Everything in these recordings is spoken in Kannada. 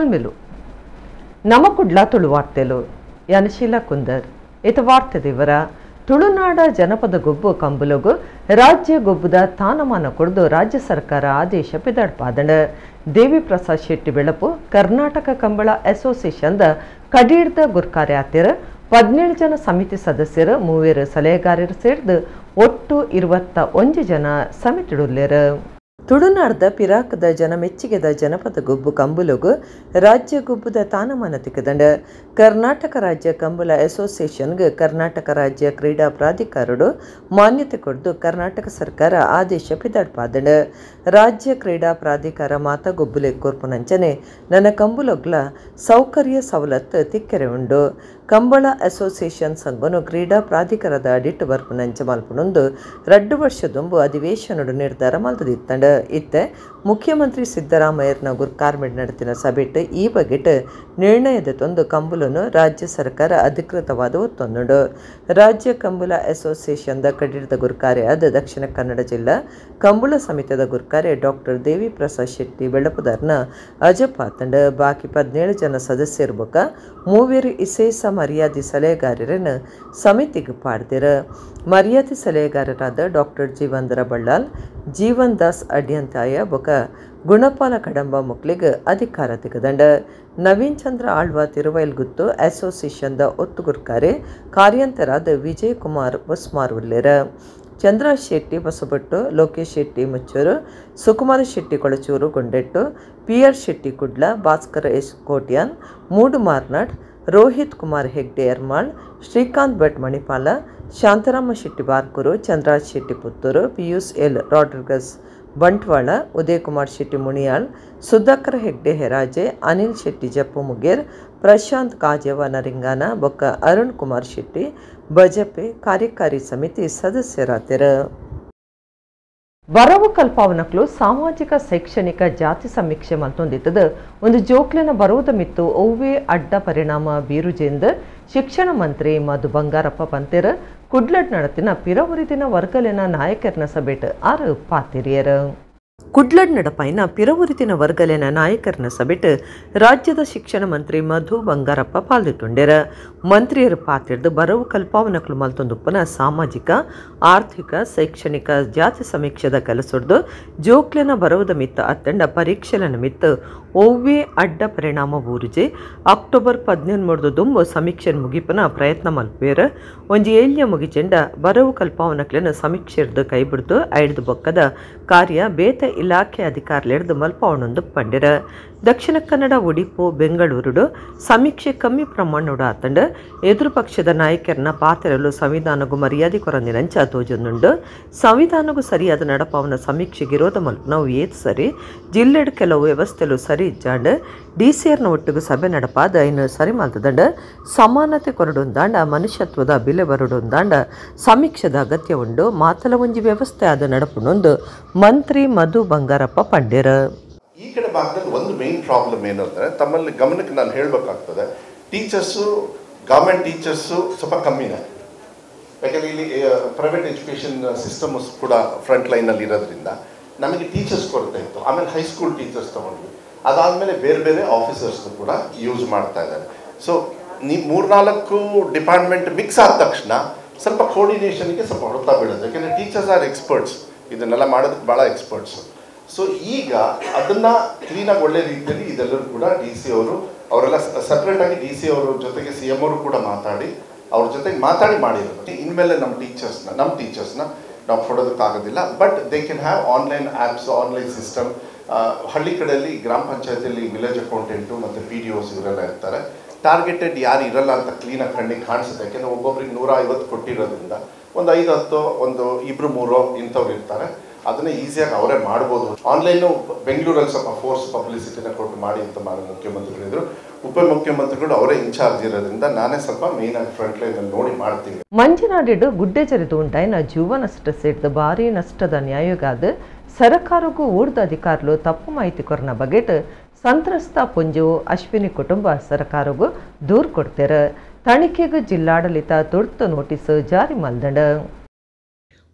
ಚೊಲ್ಮಿಲು ನಮ್ಮ ಕುಡ್ಲ ತುಳು ವಾರ್ತೆಲು ಯನಶೀಲ ಕುಂದರ್ ಇತ ವಾರ್ತೆ ವಿವರ ತುಳುನಾಡ ಜನಪದ ಗೊಬ್ಬು ಕಂಬುಲಗು ರಾಜ್ಯ ಗೊಬ್ಬುದ ತಾನಮಾನ ಕೊಡ್ದು ರಾಜ್ಯ ಸರ್ಕಾರ ಆದೇಶ ಪಿದಡ್ಪಾದಣ ದೇವಿ ಪ್ರಸಾದ್ ಶೆಟ್ಟಿ ಬೆಳಪು ಕರ್ನಾಟಕ ಕಂಬಳ ಅಸೋಸಿಯೇಷನ್ದ ಕಡೀಡ್ದ ಗುರ್ಕಾರ್ಯಾತಿರ 17 ಜನ ಸಮಿತಿ ಸದಸ್ಯರು 3 ಸಲಹೆಗಾರರು ಸೇರಿದು ಒಟ್ಟು 21 ಜನ ಸಮಿತಿಡುಲ್ಲೇರು. ತುಳುನಾಡದ ಪಿರಾಕದ ಜನ ಮೆಚ್ಚಿಗೆದ ಜನಪದ ಗೊಬ್ಬು ಕಂಬುಲಗು ರಾಜ್ಯ ಗೊಬ್ಬುದ ತಾನಮಾನ ತಿಕ್ಕದಂಡ ಕರ್ನಾಟಕ ರಾಜ್ಯ ಕಂಬಳ ಅಸೋಸಿಯೇಷನ್ಗೆ ಕರ್ನಾಟಕ ರಾಜ್ಯ ಕ್ರೀಡಾ ಪ್ರಾಧಿಕಾರಡು ಮಾನ್ಯತೆ ಕೊಡ್ದು ಕರ್ನಾಟಕ ಸರ್ಕಾರ ಆದೇಶ ಪಿದಡ್ಪಾದಣ ರಾಜ್ಯ ಕ್ರೀಡಾ ಪ್ರಾಧಿಕಾರ ಮಾತಾ ಗೊಬ್ಬುಲೆ ಕೋರ್ಪುನಂಚನೆ ನನ್ನ ಕಂಬುಲೊಗ್ಲ ಸೌಕರ್ಯ ಸವಲತ್ತು ತಿಕ್ಕೆರೆ ಉಂಡು ಕಂಬಳ ಅಸೋಸಿಯೇಷನ್ ಸಂಘನು ಕ್ರೀಡಾ ಪ್ರಾಧಿಕಾರದ ಅಡಿಟ್ ಬರ್ಪುನಂಚ ಮಲ್ಪುನೊಂದು 2 ವರ್ಷದೊಂಬು ಅಧಿವೇಶನಡು ನಿರ್ಧಾರ ಮಲ್ತದಿತ್ತಂಡ ಇತ್ತೆ ಮುಖ್ಯಮಂತ್ರಿ ಸಿದ್ದರಾಮಯ್ಯರ್ನ ಗುರ್ಕಾರ್ಮೆಡ್ ನಡೆತಿನ ಸಭೆಟ್ ಈ ಬಗೆಟ್ ನಿರ್ಣಯದ ತೊಂದು ಕಂಬುಲನು ರಾಜ್ಯ ಸರ್ಕಾರ ಅಧಿಕೃತವಾದ ಒತ್ತೊಂದುಂಡು ರಾಜ್ಯ ಕಂಬಳ ಅಸೋಸಿಯೇಷನ್ದ ಕಡಿಡದ ಗುರ್ಕಾರೆ ಆದ ದಕ್ಷಿಣ ಕನ್ನಡ ಜಿಲ್ಲಾ ಕಂಬಳ ಸಮಿತಿದ ಗುರ್ಕಾರೆ ಡಾಕ್ಟರ್ ದೇವಿ ಪ್ರಸಾದ್ ಶೆಟ್ಟಿ ಬೆಳಪುದಾರ್ನ ಅಜಪಾತಂಡ ಬಾಕಿ 17 ಜನ ಸದಸ್ಯರು ಬೊಕ 3 ವಿಶೇಷ ಮರ್ಯಾದೆ ಸಲಹೆಗಾರರನ್ನು ಸಮಿತಿಗೆ ಪಾಡ್ದಿರ ಮರ್ಯಾದೆ ಸಲಹೆಗಾರರಾದ ಡಾಕ್ಟರ್ ಜೀವಂದರ ಬಳ್ಳಾಲ್ ಜೀವನ್ ದಾಸ್ ಅಡ್ಯಂತಾಯ ಬೊಕ ಗುಣಪಾಲ ಕಡಂಬ ಮುಕ್ಲಿಗೆ ಅಧಿಕಾರ ತೆಗೆದಂಡ ನವೀನ್ ಚಂದ್ರ ಆಳ್ವ ತಿರುವೈಲ್ಗುತ್ತು ಅಸೋಸಿಯೇಷನ್ದ ಒತ್ತುಗುರ್ಕಾರೆ ಕಾರ್ಯಂತರಾದ ವಿಜಯ್ ಕುಮಾರ್ ಬಸ್ಮಾರ್ ಉಲ್ಲೇರ ಚಂದ್ರರಾಜ್ ಶೆಟ್ಟಿ ಬಸಬಟ್ಟು ಲೋಕೇಶ್ ಶೆಟ್ಟಿ ಮುಚ್ಚೂರು ಸುಕುಮಾರ ಶೆಟ್ಟಿ ಕೊಳಚೂರು ಗೊಂಡೆಟ್ಟು PR ಶೆಟ್ಟಿ ಕುಡ್ಲ ಭಾಸ್ಕರ ಎಸ್ ಕೋಟ್ಯಾನ್ ಮೂಡು ಮಾರ್ನಾಡ್ ರೋಹಿತ್ ಕುಮಾರ್ ಹೆಗ್ಡೆ ಯರ್ಮಾಳ್ ಶ್ರೀಕಾಂತ್ ಭಟ್ ಮಣಿಪಾಲ ಶಾಂತರಾಮ ಶೆಟ್ಟಿ ಬಾರ್ಕೂರು ಚಂದ್ರರಾಜ್ ಶೆಟ್ಟಿ ಪುತ್ತೂರು ಪಿಯೂಸ್ ಎಲ್ ರಾಡ್ರಿಗಸ್ ಬಂಟ್ವಾಳ ಉದಯ್ ಕುಮಾರ್ ಶೆಟ್ಟಿ ಮುಣಿಯಾಳ್ ಸುಧಾಕರ್ ಹೆಗ್ಡೆ ಹೆರಾಜೆ ಅನಿಲ್ ಶೆಟ್ಟಿ ಜಪ್ಪು ಮುಗೇರ್ ಪ್ರಶಾಂತ್ ಕಾಜೇವ ನರಿಂಗಾನ ಬೊಕ್ಕ ಅರುಣ್ ಕುಮಾರ್ ಶೆಟ್ಟಿ ಬಜಪೆ ಕಾರ್ಯಕಾರಿ ಸಮಿತಿ ಸದಸ್ಯರಾತಿರ. ಬರವು ಕಲ್ಪಾವನಕ್ಲು ಸಾಮಾಜಿಕ ಶೈಕ್ಷಣಿಕ ಜಾತಿ ಸಮೀಕ್ಷೆ ಮಲ್ತೊಂದಿತ್ತದ ಒಂದು ಜೋಕ್ಲಿನ ಬರುವುದ ಮಿತ್ತು ಒವ್ವೇ ಅಡ್ಡ ಪರಿಣಾಮ ಬೀರುಜೆಂದ ಶಿಕ್ಷಣ ಮಂತ್ರಿ ಮಧು ಬಂಗಾರಪ್ಪ ಪಂತೆರ ಕುಡ್ಲಡ್ ನಡತಿನ ಪಿರವುರಿದಿನ ವರ್ಗಲಿನ ನಾಯಕರ್ನ ಸಭೆಟ್ ಆರು ಪಾತಿರಿಯರ ಕುಡ್ಲಡ್ ನಡಪೈನ ಪಿರವುರಿತಿನ ವರ್ಗಲಿನ ನಾಯಕರ್ನ ಸಭೆಟ್ ರಾಜ್ಯದ ಶಿಕ್ಷಣ ಮಂತ್ರಿ ಮಧು ಬಂಗಾರಪ್ಪ ಪಾಲ್ದಿಟ್ಟುಂಡೆರ ಮಂತ್ರಿಯರು ಪಾತಿರ್ದು ಬರವು ಕಲ್ಪಾವನಕ್ಲು ಮಲ್ತೊಂದುಪ್ಪನ ಸಾಮಾಜಿಕ ಆರ್ಥಿಕ ಶೈಕ್ಷಣಿಕ ಜಾತಿ ಸಮೀಕ್ಷೆದ ಕೆಲಸೊಡ್ದು ಜೋಕ್ಲೆನ ಬರವುದ ಮಿತ್ತ ಅತ್ತಂಡ ಪರೀಕ್ಷೆಲನ ಮಿತ್ತ ಒವ್ವೇ ಅಡ್ಡ ಪರಿಣಾಮ ಊರುಜೆ ಅಕ್ಟೋಬರ್ 13 ದುಂಬು ಸಮೀಕ್ಷೆ ಮುಗಿಪನ ಪ್ರಯತ್ನ ಮಲ್ಪೇರ ಒಂಜಿ ಏಳ್ಯ ಮುಗಿಚೆಂಡ ಬರವು ಕಲ್ಪಾವನಕ್ಲೆನ ಸಮೀಕ್ಷೆರ್ದು ಕೈಬಿಡ್ದು ಐಡ್ದು ಬೊಕ್ಕದ ಕಾರ್ಯ ಬೇತ ಇಲಾಖೆ ಅಧಿಕಾರಿಲೆಡ್ದು ಮಲ್ಪವಣೊಂದು ಪಂಡಿರ ದಕ್ಷಿಣ ಕನ್ನಡ ಉಡುಪು ಬೆಂಗಳೂರುಡು ಸಮೀಕ್ಷೆ ಕಮ್ಮಿ ಪ್ರಮಾಣೋಡು ಆತಂಡ ಎದುರು ಪಕ್ಷದ ನಾಯಕರನ್ನ ಪಾತ್ರಲು ಸಂವಿಧಾನಗೂ ಮರ್ಯಾದೆ ಕೊರಂದಿನಂಚ ತೋಜೊಂದುಂಡು ಸಂವಿಧಾನಗೂ ಸರಿಯಾದ ನಡಪವನ ಸಮೀಕ್ಷೆಗೆ ವಿರೋಧ ಮಲ್ಪನವು ಏತ್ ಸರಿ ಜಿಲ್ಲೆಡ್ ಕೆಲವು ವ್ಯವಸ್ಥೆಲು ಸರಿ ಇಜ್ಜಾಂಡ DCRನ ಒಟ್ಟಿಗೂ ಸಭೆ ನಡಪಾದ ಇನ್ನು ಸರಿ ಮಾಲ್ತದಂಡ ಸಮಾನತೆ ಕೊರಡೊಂದಾಂಡ ಮನುಷ್ಯತ್ವದ ಬೆಲೆ ಬರಡೊಂದಾಂಡ ಸಮೀಕ್ಷೆದ ಅಗತ್ಯ ಉಂಡು ಮಾತಲ ಒಂಜಿ ವ್ಯವಸ್ಥೆ ಆದ ನಡಪುನೊಂದು ಮಂತ್ರಿ ಮಧು ಬಂಗಾರಪ್ಪ ಪಂಡ್ಯರ. ಈ ಕಡೆ ಭಾಗದಲ್ಲಿ ಒಂದು ಮೇನ್ ಪ್ರಾಬ್ಲಮ್ ಏನು ಅಂದರೆ ತಮ್ಮಲ್ಲಿ ಗಮನಕ್ಕೆ ನಾನು ಹೇಳಬೇಕಾಗ್ತದೆ ಟೀಚರ್ಸು ಗೌರ್ಮೆಂಟ್ ಟೀಚರ್ಸು ಸ್ವಲ್ಪ ಕಮ್ಮಿನೇ ಯಾಕಂದರೆ ಇಲ್ಲಿ ಪ್ರೈವೇಟ್ ಎಜುಕೇಷನ್ ಸಿಸ್ಟಮ್ ಕೂಡ ಫ್ರಂಟ್ ಲೈನಲ್ಲಿ ಇರೋದ್ರಿಂದ ನಮಗೆ ಟೀಚರ್ಸ್ ಕೊರತೆ ಇತ್ತು. ಆಮೇಲೆ ಹೈಸ್ಕೂಲ್ ಟೀಚರ್ಸ್ ತೊಗೊಂಡ್ವಿ, ಅದಾದಮೇಲೆ ಬೇರೆ ಬೇರೆ ಆಫೀಸರ್ಸ್ನು ಕೂಡ ಯೂಸ್ ಮಾಡ್ತಾ ಇದ್ದಾರೆ. ಸೊ ನೀವು 3-4 ಡಿಪಾರ್ಟ್ಮೆಂಟ್ ಮಿಕ್ಸ್ ಆದ ತಕ್ಷಣ ಸ್ವಲ್ಪ ಕೋರ್ಡಿನೇಷನ್ಗೆ ಸ್ವಲ್ಪ ಹೊಡೆತ ಬೀಳುತ್ತೆ. ಯಾಕೆಂದರೆ ಟೀಚರ್ಸ್ ಆರ್ ಎಕ್ಸ್ಪರ್ಟ್ಸ್, ಇದನ್ನೆಲ್ಲ ಮಾಡೋದಕ್ಕೆ ಭಾಳ ಎಕ್ಸ್ಪರ್ಟ್ಸು. ಸೊ ಈಗ ಅದನ್ನು ಕ್ಲೀನಾಗಿ ಒಳ್ಳೆ ರೀತಿಯಲ್ಲಿ ಇದೆಲ್ಲರೂ ಕೂಡ DC ಅವರು ಅವರೆಲ್ಲ ಸಪ್ರೇಟಾಗಿ DC ಅವರ ಜೊತೆಗೆ CM ಅವರು ಕೂಡ ಮಾತಾಡಿ ಅವ್ರ ಜೊತೆಗೆ ಮಾತಾಡಿ ಮಾಡಿರೋದು. ಇನ್ಮೇಲೆ ನಮ್ಮ ಟೀಚರ್ಸ್ನ ನಾವು ಕೊಡೋದಕ್ಕಾಗೋದಿಲ್ಲ, but they can have online apps, online system. ಹಳ್ಳಿ ಕಡೆಯಲ್ಲಿ ಗ್ರಾಮ ಪಂಚಾಯತಿಯಲ್ಲಿ ವಿಲೇಜ್ ಅಕೌಂಟೆಂಟು ಮತ್ತು PDOs ಇವರೆಲ್ಲ ಇರ್ತಾರೆ. ಟಾರ್ಗೆಟೆಡ್ ಯಾರು ಇರಲ್ಲ ಅಂತ ಕ್ಲೀನಾಗಿ ಕಣ್ಣಿಗೆ ಕಾಣಿಸುತ್ತೆ. ಯಾಕೆಂದರೆ ಒಬ್ಬೊಬ್ರಿಗೆ 150 ಕೊಟ್ಟಿರೋದ್ರಿಂದ ಒಂದು 5-10 ಒಂದು 2-3 ಇಂಥವ್ರು ಇರ್ತಾರೆ. ಅದನ್ನೇ ಈಸಿಯಾಗಿ ಅವರೇ ಮಾಡ್ಬೋದು. ಆನ್ಲೈನು ಬೆಂಗಳೂರಲ್ಲಿ ಸ್ವಲ್ಪ ಫೋರ್ಸ್ ಪಬ್ಲಿಸಿಟಿನ ಕೊಟ್ಟು ಮಾಡಿ ಅಂತ ಮುಖ್ಯಮಂತ್ರಿಗಳಿದ್ರು. ಉಪಮುಖ್ಯಮಂತ್ರಿಗಳು ಅವರೇ ಇನ್ಚಾರ್ಜ್ ಇರೋದ್ರಿಂದ ನಾನೇ ಸ್ವಲ್ಪ ಮೇನ್ ಆಗಿ ಫ್ರಂಟ್ ಲೈನಲ್ಲಿ ನೋಡಿ ಮಾಡ್ತೀವಿ. ಮಂಜನಾಡಿಡು ಗುಡ್ಡೆ ಜರಿದು ಉಂಟಾಯಿನ ಜೀವ ನಷ್ಟ ಸೇರಿದ ಭಾರಿ ನಷ್ಟದ ನ್ಯಾಯಗಾದ ಸರಕಾರಗೂ ಊರ್ದ ಅಧಿಕಾರುలు ತಪ್ಪು ಮಾಹಿತಿ ಕೊರನ ಬಗೆಟ್ ಸಂತ್ರಸ್ತ ಪುಂಜು ಅಶ್ವಿನಿ ಕುಟುಂಬ ಸರಕಾರಗೂ ದೂರು ಕೊಡ್ತಾರೆ. ತನಿಖೆಗೆ ಜಿಲ್ಲಾಡಳಿತ ತುರ್ತು ನೋಟಿಸ್ ಜಾರಿ ಮಲ್ದಂಡ.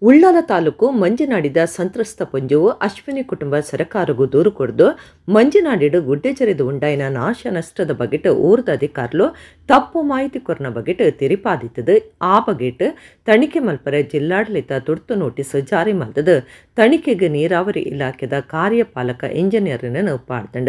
ಉಳ್ಳಾಲ ತಾಲೂಕು ಮಂಜನಾಡಿದ ಸಂತ್ರಸ್ತ ಪೊಂಜವು ಅಶ್ವಿನಿ ಕುಟುಂಬ ಸರಕಾರಗೂ ದೂರು ಕೊಡ್ದು ಮಂಜನಾಡಿಡು ಗುಡ್ಡೆ ಜರಿದು ಉಂಡಾಯಿನ ನಾಶ ನಷ್ಟದ ಬಗೆಟ್ ಊರದ ಅಧಿಕಾರುಲು ತಪ್ಪು ಮಾಹಿತಿ ಕೊರನ ಬಗೆಟ್ ತಿರಿಪಾದಿತ್ತದು. ಆ ಬಗೆಟ್ ತನಿಖೆ ಮಲ್ಪರೆ ಜಿಲ್ಲಾಡಳಿತ ತುರ್ತು ನೋಟಿಸ್ ಜಾರಿ ಮಾಡಿದ. ತನಿಖೆಗೆ ನೀರಾವರಿ ಇಲಾಖೆದ ಕಾರ್ಯಪಾಲಕ ಇಂಜಿನಿಯರ್ನ ಪಾಡ್ದಂಡ.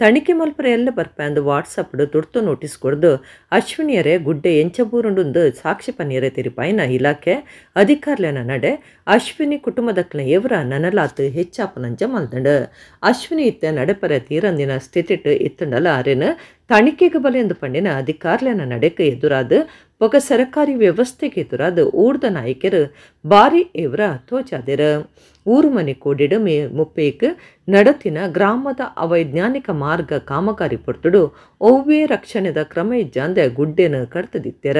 ತನಿಖೆ ಮಲ್ಪರೆ ಎಲ್ಲ ಬರ್ಪಂದು ವಾಟ್ಸಪ್ಡು ತುರ್ತು ನೋಟಿಸ್ ಕೊಡ್ದು ಅಶ್ವಿನಿಯರೇ ಗುಡ್ಡೆ ಎಂಚಬೂರುಂಡು ಸಾಕ್ಷಿ ಪನ್ನೀರೆ ತಿರಿಪಾಯಿನ ಇಲಾಖೆ ಅಧಿಕಾರ್ಲನ ನಡೆ ಅಶ್ವಿನಿ ಕುಟುಂಬದಕ್ಲ ಎವರ ನನಲಾತ್ ಹೆಚ್ಚಾಪನಂಜ ಮಲ್ದಂಡ. ಅಶ್ವಿನಿ ಇತ್ತ ನಡೆಪರ ತೀರಂದಿನ ಸ್ಥಿತಿಟ್ ಇತ್ತಂಡಲ ಅರೆನ ತನಿಖೆಗೆ ಬಲೆಂದು ಪಂಡಿನ ಅಧಿಕಾರ್ಲನ ನಡೆಗೆ ಎದುರಾದ ಒಗ ಸರ್ಕಾರಿ ವ್ಯವಸ್ಥೆಗೆ ಎದುರಾದ ಊರ್ದ ನಾಯಕರು ಬಾರಿ ಎವರ ತೋಚಾದೆರ. ಊರು ಮನೆ ಕೋಡಿಡ ಮೇ 30 ನಡತಿನ ಗ್ರಾಮದ ಅವೈಜ್ಞಾನಿಕ ಮಾರ್ಗ ಕಾಮಗಾರಿ ಪೊರ್ತುಡು ಒವ್ವೇ ರಕ್ಷಣೆದ ಕ್ರಮ ಇಜ್ಜಾಂದೆ ಗುಡ್ಡೆನ ಕಡ್ತದಿತ್ತೆರ.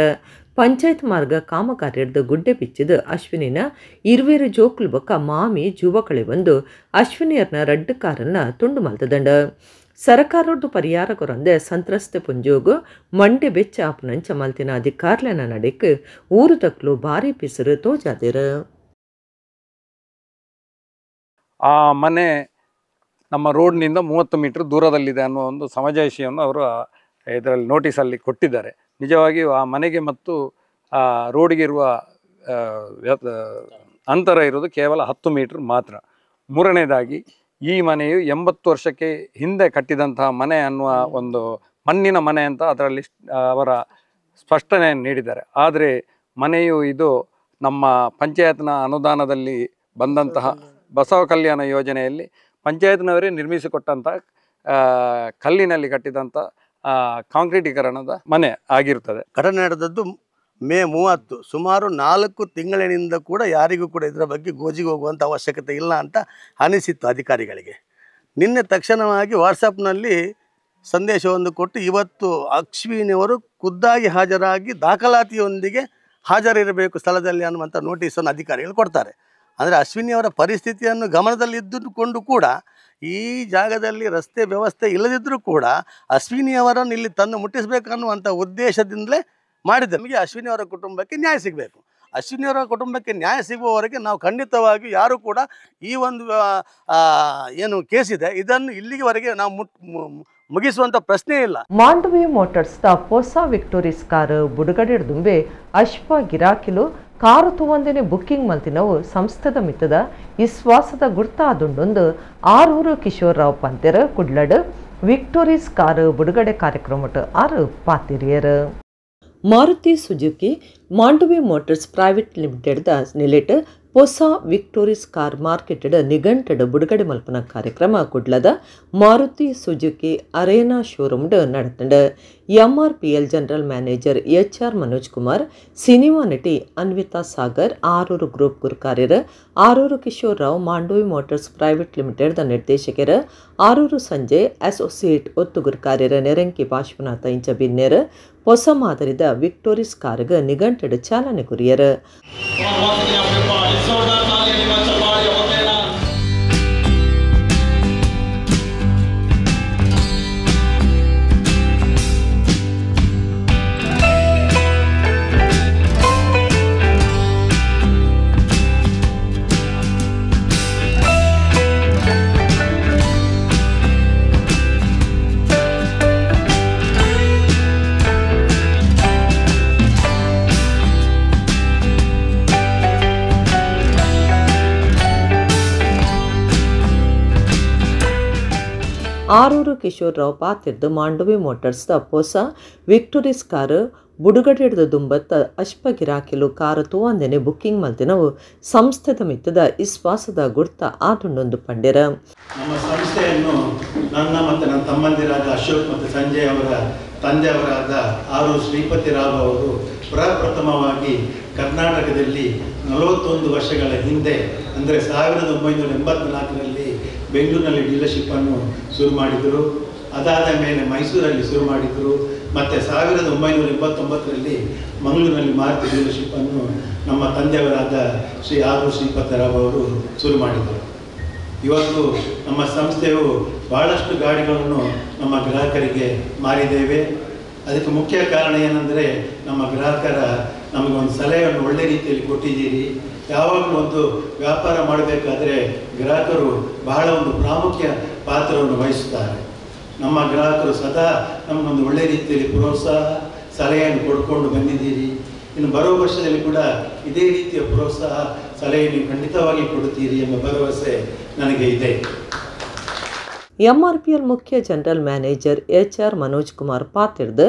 ಪಂಚಾಯತ್ ಮಾರ್ಗ ಕಾಮಗಾರಿ ಹಿಡ್ದು ಗುಡ್ಡೆ ಬಿಚ್ಚಿದ ಅಶ್ವಿನಿನ ಇರುವೇರು ಜೋಕ್ಲು ಬೊಕ್ಕ ಮಾಮಿ ಜುವಕಳೆ ಬಂದು ಅಶ್ವಿನಿಯರ್ನ ರಡ್ಡು ಕಾರನ್ನ ತುಂಡು ಮಲ್ತದಂಡ. ಸರ್ಕಾರದ್ದು ಪರಿಹಾರ ಕೊರಂದೆ ಸಂತ್ರಸ್ತೆ ಪುಂಜೋಗು ಮಂಡೆ ಬೆಚ್ಚ ಆಪುನಂಚ ಮಲ್ತಿನ ಅಧಿಕಾರ್ಲನ ನಡೆಕ್ ಊರು ತಕ್ಲು ಭಾರಿ ಪಿಸರು ತೋಜಾದಿರ. ಆ ಮನೆ ನಮ್ಮ ರೋಡ್ನಿಂದ 30 ಮೀಟರ್ ದೂರದಲ್ಲಿದೆ ಅನ್ನುವ ಒಂದು ಸಮಜಾಯಿಷಿಯನ್ನು ಅವರು ಇದರಲ್ಲಿ ನೋಟಿಸಲ್ಲಿ ಕೊಟ್ಟಿದ್ದಾರೆ. ನಿಜವಾಗಿಯೂ ಆ ಮನೆಗೆ ಮತ್ತು ಆ ರೋಡಿಗೆ ಇರುವ ಅಂತರ ಇರೋದು ಕೇವಲ 10 ಮೀಟರ್ ಮಾತ್ರ. ಮೂರನೇದಾಗಿ ಈ ಮನೆಯು 80 ವರ್ಷಕ್ಕೆ ಹಿಂದೆ ಕಟ್ಟಿದಂತಹ ಮನೆ ಅನ್ನುವ ಒಂದು ಮಣ್ಣಿನ ಮನೆ ಅಂತ ಅದರಲ್ಲಿ ಅವರ ಸ್ಪಷ್ಟನೆಯನ್ನು ನೀಡಿದ್ದಾರೆ. ಆದರೆ ಮನೆಯು ಇದು ನಮ್ಮ ಪಂಚಾಯತ್ನ ಅನುದಾನದಲ್ಲಿ ಬಂದಂತಹ ಬಸವ ಕಲ್ಯಾಣ ಯೋಜನೆಯಲ್ಲಿ ಪಂಚಾಯತ್ನವರೇ ನಿರ್ಮಿಸಿಕೊಟ್ಟಂಥ ಕಲ್ಲಿನಲ್ಲಿ ಕಟ್ಟಿದಂಥ ಕಾಂಕ್ರೀಟೀಕರಣದ ಮನೆ ಆಗಿರುತ್ತದೆ. ಘಟನೆ ನಡೆದದ್ದು ಮೇ 30. ಸುಮಾರು 4 ತಿಂಗಳಿನಿಂದ ಕೂಡ ಯಾರಿಗೂ ಕೂಡ ಇದರ ಬಗ್ಗೆ ಗೋಜಿಗೆ ಹೋಗುವಂಥ ಅವಶ್ಯಕತೆ ಇಲ್ಲ ಅಂತ ಅನಿಸಿತ್ತು ಅಧಿಕಾರಿಗಳಿಗೆ. ನಿನ್ನೆ ತಕ್ಷಣವಾಗಿ ವಾಟ್ಸಪ್ನಲ್ಲಿ ಸಂದೇಶವನ್ನು ಕೊಟ್ಟು ಇವತ್ತು ಅಶ್ವಿನಿಯವರು ಖುದ್ದಾಗಿ ಹಾಜರಾಗಿ ದಾಖಲಾತಿಯೊಂದಿಗೆ ಹಾಜರಿರಬೇಕು ಸ್ಥಳದಲ್ಲಿ ಅನ್ನುವಂಥ ನೋಟಿಸನ್ನು ಅಧಿಕಾರಿಗಳು ಕೊಡ್ತಾರೆ. ಅಂದರೆ ಅಶ್ವಿನಿಯವರ ಪರಿಸ್ಥಿತಿಯನ್ನು ಗಮನದಲ್ಲಿದ್ದುಕೊಂಡು ಕೂಡ ಈ ಜಾಗದಲ್ಲಿ ರಸ್ತೆ ವ್ಯವಸ್ಥೆ ಇಲ್ಲದಿದ್ದರೂ ಕೂಡ ಅಶ್ವಿನಿಯವರನ್ನು ಇಲ್ಲಿ ತಂದು ಮುಟ್ಟಿಸಬೇಕನ್ನುವಂಥ ಉದ್ದೇಶದಿಂದಲೇ ಮಾಡಿದ್ದೆ. ನಮಗೆ ಅಶ್ವಿನಿಯವರ ಕುಟುಂಬಕ್ಕೆ ನ್ಯಾಯ ಸಿಗಬೇಕು. ಅಶ್ವಿನಿಯವರ ಕುಟುಂಬಕ್ಕೆ ನ್ಯಾಯ ಸಿಗುವವರೆಗೆ ನಾವು ಖಂಡಿತವಾಗಿ ಯಾರೂ ಕೂಡ ಈ ಒಂದು ಏನು ಕೇಸಿದೆ ಇದನ್ನು ಇಲ್ಲಿವರೆಗೆ ನಾವು ಮುಗಿಸುವಂಥ ಪ್ರಶ್ನೆ ಇಲ್ಲ. ಮಾಂಡವಿ ಮೋಟರ್ಸ್ದ ಹೊಸ ವಿಕ್ಟೋರಿಸ್ ಕಾರು ಬುಡುಗಡೆ ದುಂಬೆ ಅಶ್ವ ಗಿರಾಕಿಲು ಕಾರು ತಗೊಂದೇನೆ ಬುಕ್ಕಿಂಗ್ ಮಲ್ತಿನವು ಸಂಸ್ಥೆದ ಮಿತ್ತದ ವಿಶ್ವಾಸದ ಗುರ್ತಾದುಂಡೊಂದು ಆರೂರು ಕಿಶೋರ್ ರಾವ್ ಪಂತೆರ ಕುಡ್ಲಡ್ ವಿಕ್ಟೋರಿಸ್ ಕಾರು ಬುಡುಗಡೆ ಕಾರ್ಯಕ್ರಮಟ್ ಆರು ಪಾತಿರಿಯರ್. Maruti Suzuki Mandovi Motors private ಲಿಮಿಟೆಡ್ದ ನಿಲೆಟ್ ಹೊಸ ವಿಕ್ಟೋರಿಸ್ ಕಾರ್ ಮಾರ್ಕೆಟೆಡ್ ನಿಘಂಟೆಡ್ ಬುಡುಗಡೆ ಮಲ್ಪನ ಕಾರ್ಯಕ್ರಮ ಕುಡ್ಲದ ಮಾರುತಿ ಸುಜುಕಿ ಅರೇನಾ ಶೋರೂಮ್ಡ್ ನಡತಂಡ. MRPL general manager HR Manoj Kumar, cinema ನಟಿ ಅನ್ವಿತಾ ಸಾಗರ್, ಆರೂರು ಗ್ರೂಪ್ ಗುರುಕಾರ್ಯರ, ಆರೂರು ಕಿಶೋರ್ ರಾವ್ ಮಾಂಡವಿ ಮೋಟರ್ಸ್ ಪ್ರೈವೇಟ್ ಲಿಮಿಟೆಡ್ದ ನಿರ್ದೇಶಕರ, ಆರೂರು ಸಂಜಯ್ ಅಸೋಸಿಯೇಟ್ ಒತ್ತು ಗುರುಕಾರ್ಯರ ನೆರಂಕಿ ಪಾಶ್ವನಾಥ ಇಂಚ ಬಿನ್ನೇರ ಹೊಸ ಮಾದರಿದ ವಿಕ್ಟೋರಿಸ್ ಕಾರ್ಗೆ ನಿಘಂಟೆಡ್ ಚಾಲನೆ ಕುರಿಯರ. ಆರೂರು ಕಿಶೋರ್ ರಾವ್ ಪಾತಿರ್ದು ಮಾಂಡವಿ ಮೋಟರ್ಸ್ದ ಹೊಸ ವಿಕ್ಟೋರಿಸ್ ಕಾರು ಬುಡುಗಡೆ ಹಿಡಿದು ದುಂಬತ್ತ ಅಶ್ಪ ಗಿರಾಕಿಲು ಕಾರು ತೋಂದೇನೆ ಬುಕ್ಕಿಂಗ್ ಮಲ್ತಿನವು ಸಂಸ್ಥೆದ ಮಿತ್ತದ ವಿಶ್ವಾಸದ ಗುರ್ತ ಆದುಂಡೊಂದು ಪಂಡೆರ. ನಮ್ಮ ಸಂಸ್ಥೆಯನ್ನು ನನ್ನ ಮತ್ತು ನನ್ನ ತಮ್ಮಂದಿರಾದ ಅಶೋಕ್ ಮತ್ತು ಸಂಜಯ್ ಅವರ ತಂದೆಯವರಾದ ಆರೂರು ಶ್ರೀಪತಿ ರಾವ್ ಅವರು ಪ್ರಪ್ರಥಮವಾಗಿ ಕರ್ನಾಟಕದಲ್ಲಿ 41 ವರ್ಷಗಳ ಹಿಂದೆ ಅಂದರೆ 1984ರಲ್ಲಿ ಬೆಂಗಳೂರಿನಲ್ಲಿ ಡೀಲರ್ಶಿಪ್ಪನ್ನು ಶುರು ಮಾಡಿದರು. ಅದಾದ ಮೇಲೆ ಮೈಸೂರಲ್ಲಿ ಶುರು ಮಾಡಿದರು. ಮತ್ತು 1989ರಲ್ಲಿ ಮಂಗಳೂರಿನಲ್ಲಿ ಮಾರುತಿ ಡೀಲರ್ಶಿಪ್ಪನ್ನು ನಮ್ಮ ತಂದೆಯವರಾದ ಶ್ರೀ ಆರೂರು ಶ್ರೀಪತಿರಾವ್ ಅವರು ಶುರು ಮಾಡಿದರು. ಇವತ್ತು ನಮ್ಮ ಸಂಸ್ಥೆಯು ಭಾಳಷ್ಟು ಗಾಡಿಗಳನ್ನು ನಮ್ಮ ಗ್ರಾಹಕರಿಗೆ ಮಾರಿದ್ದೇವೆ. ಅದಕ್ಕೆ ಮುಖ್ಯ ಕಾರಣ ಏನೆಂದರೆ ನಮ್ಮ ಗ್ರಾಹಕರ ನಮಗೊಂದು ಸಲಹೆಯನ್ನು ಒಳ್ಳೆ ರೀತಿಯಲ್ಲಿ ಕೊಟ್ಟಿದ್ದೀರಿ. ಯಾವಾಗಲೂ ಒಂದು ವ್ಯಾಪಾರ ಮಾಡಬೇಕಾದ್ರೆ ಗ್ರಾಹಕರು ಬಹಳ ಒಂದು ಪ್ರಾಮುಖ್ಯ ಪಾತ್ರವನ್ನು ವಹಿಸುತ್ತಾರೆ. ನಮ್ಮ ಗ್ರಾಹಕರು ಸದಾ ನಮಗೊಂದು ಒಳ್ಳೆಯ ರೀತಿಯಲ್ಲಿ ಪ್ರೋತ್ಸಾಹ ಸಲಹೆಯನ್ನು ಕೊಡ್ಕೊಂಡು ಬಂದಿದ್ದೀರಿ. ಇನ್ನು ಬರುವ ವರ್ಷದಲ್ಲಿ ಕೂಡ ಇದೇ ರೀತಿಯ ಪ್ರೋತ್ಸಾಹ ಸಲಹೆಯನ್ನು ಖಂಡಿತವಾಗಿ ಕೊಡುತ್ತೀರಿ ಎಂಬ ಭರವಸೆ ನನಗೆ ಇದೆ. ಎಂಆರ್ಪಿಎಲ್ ಮುಖ್ಯ general manager HR Manoj Kumar ಪಾತಿರ್ದು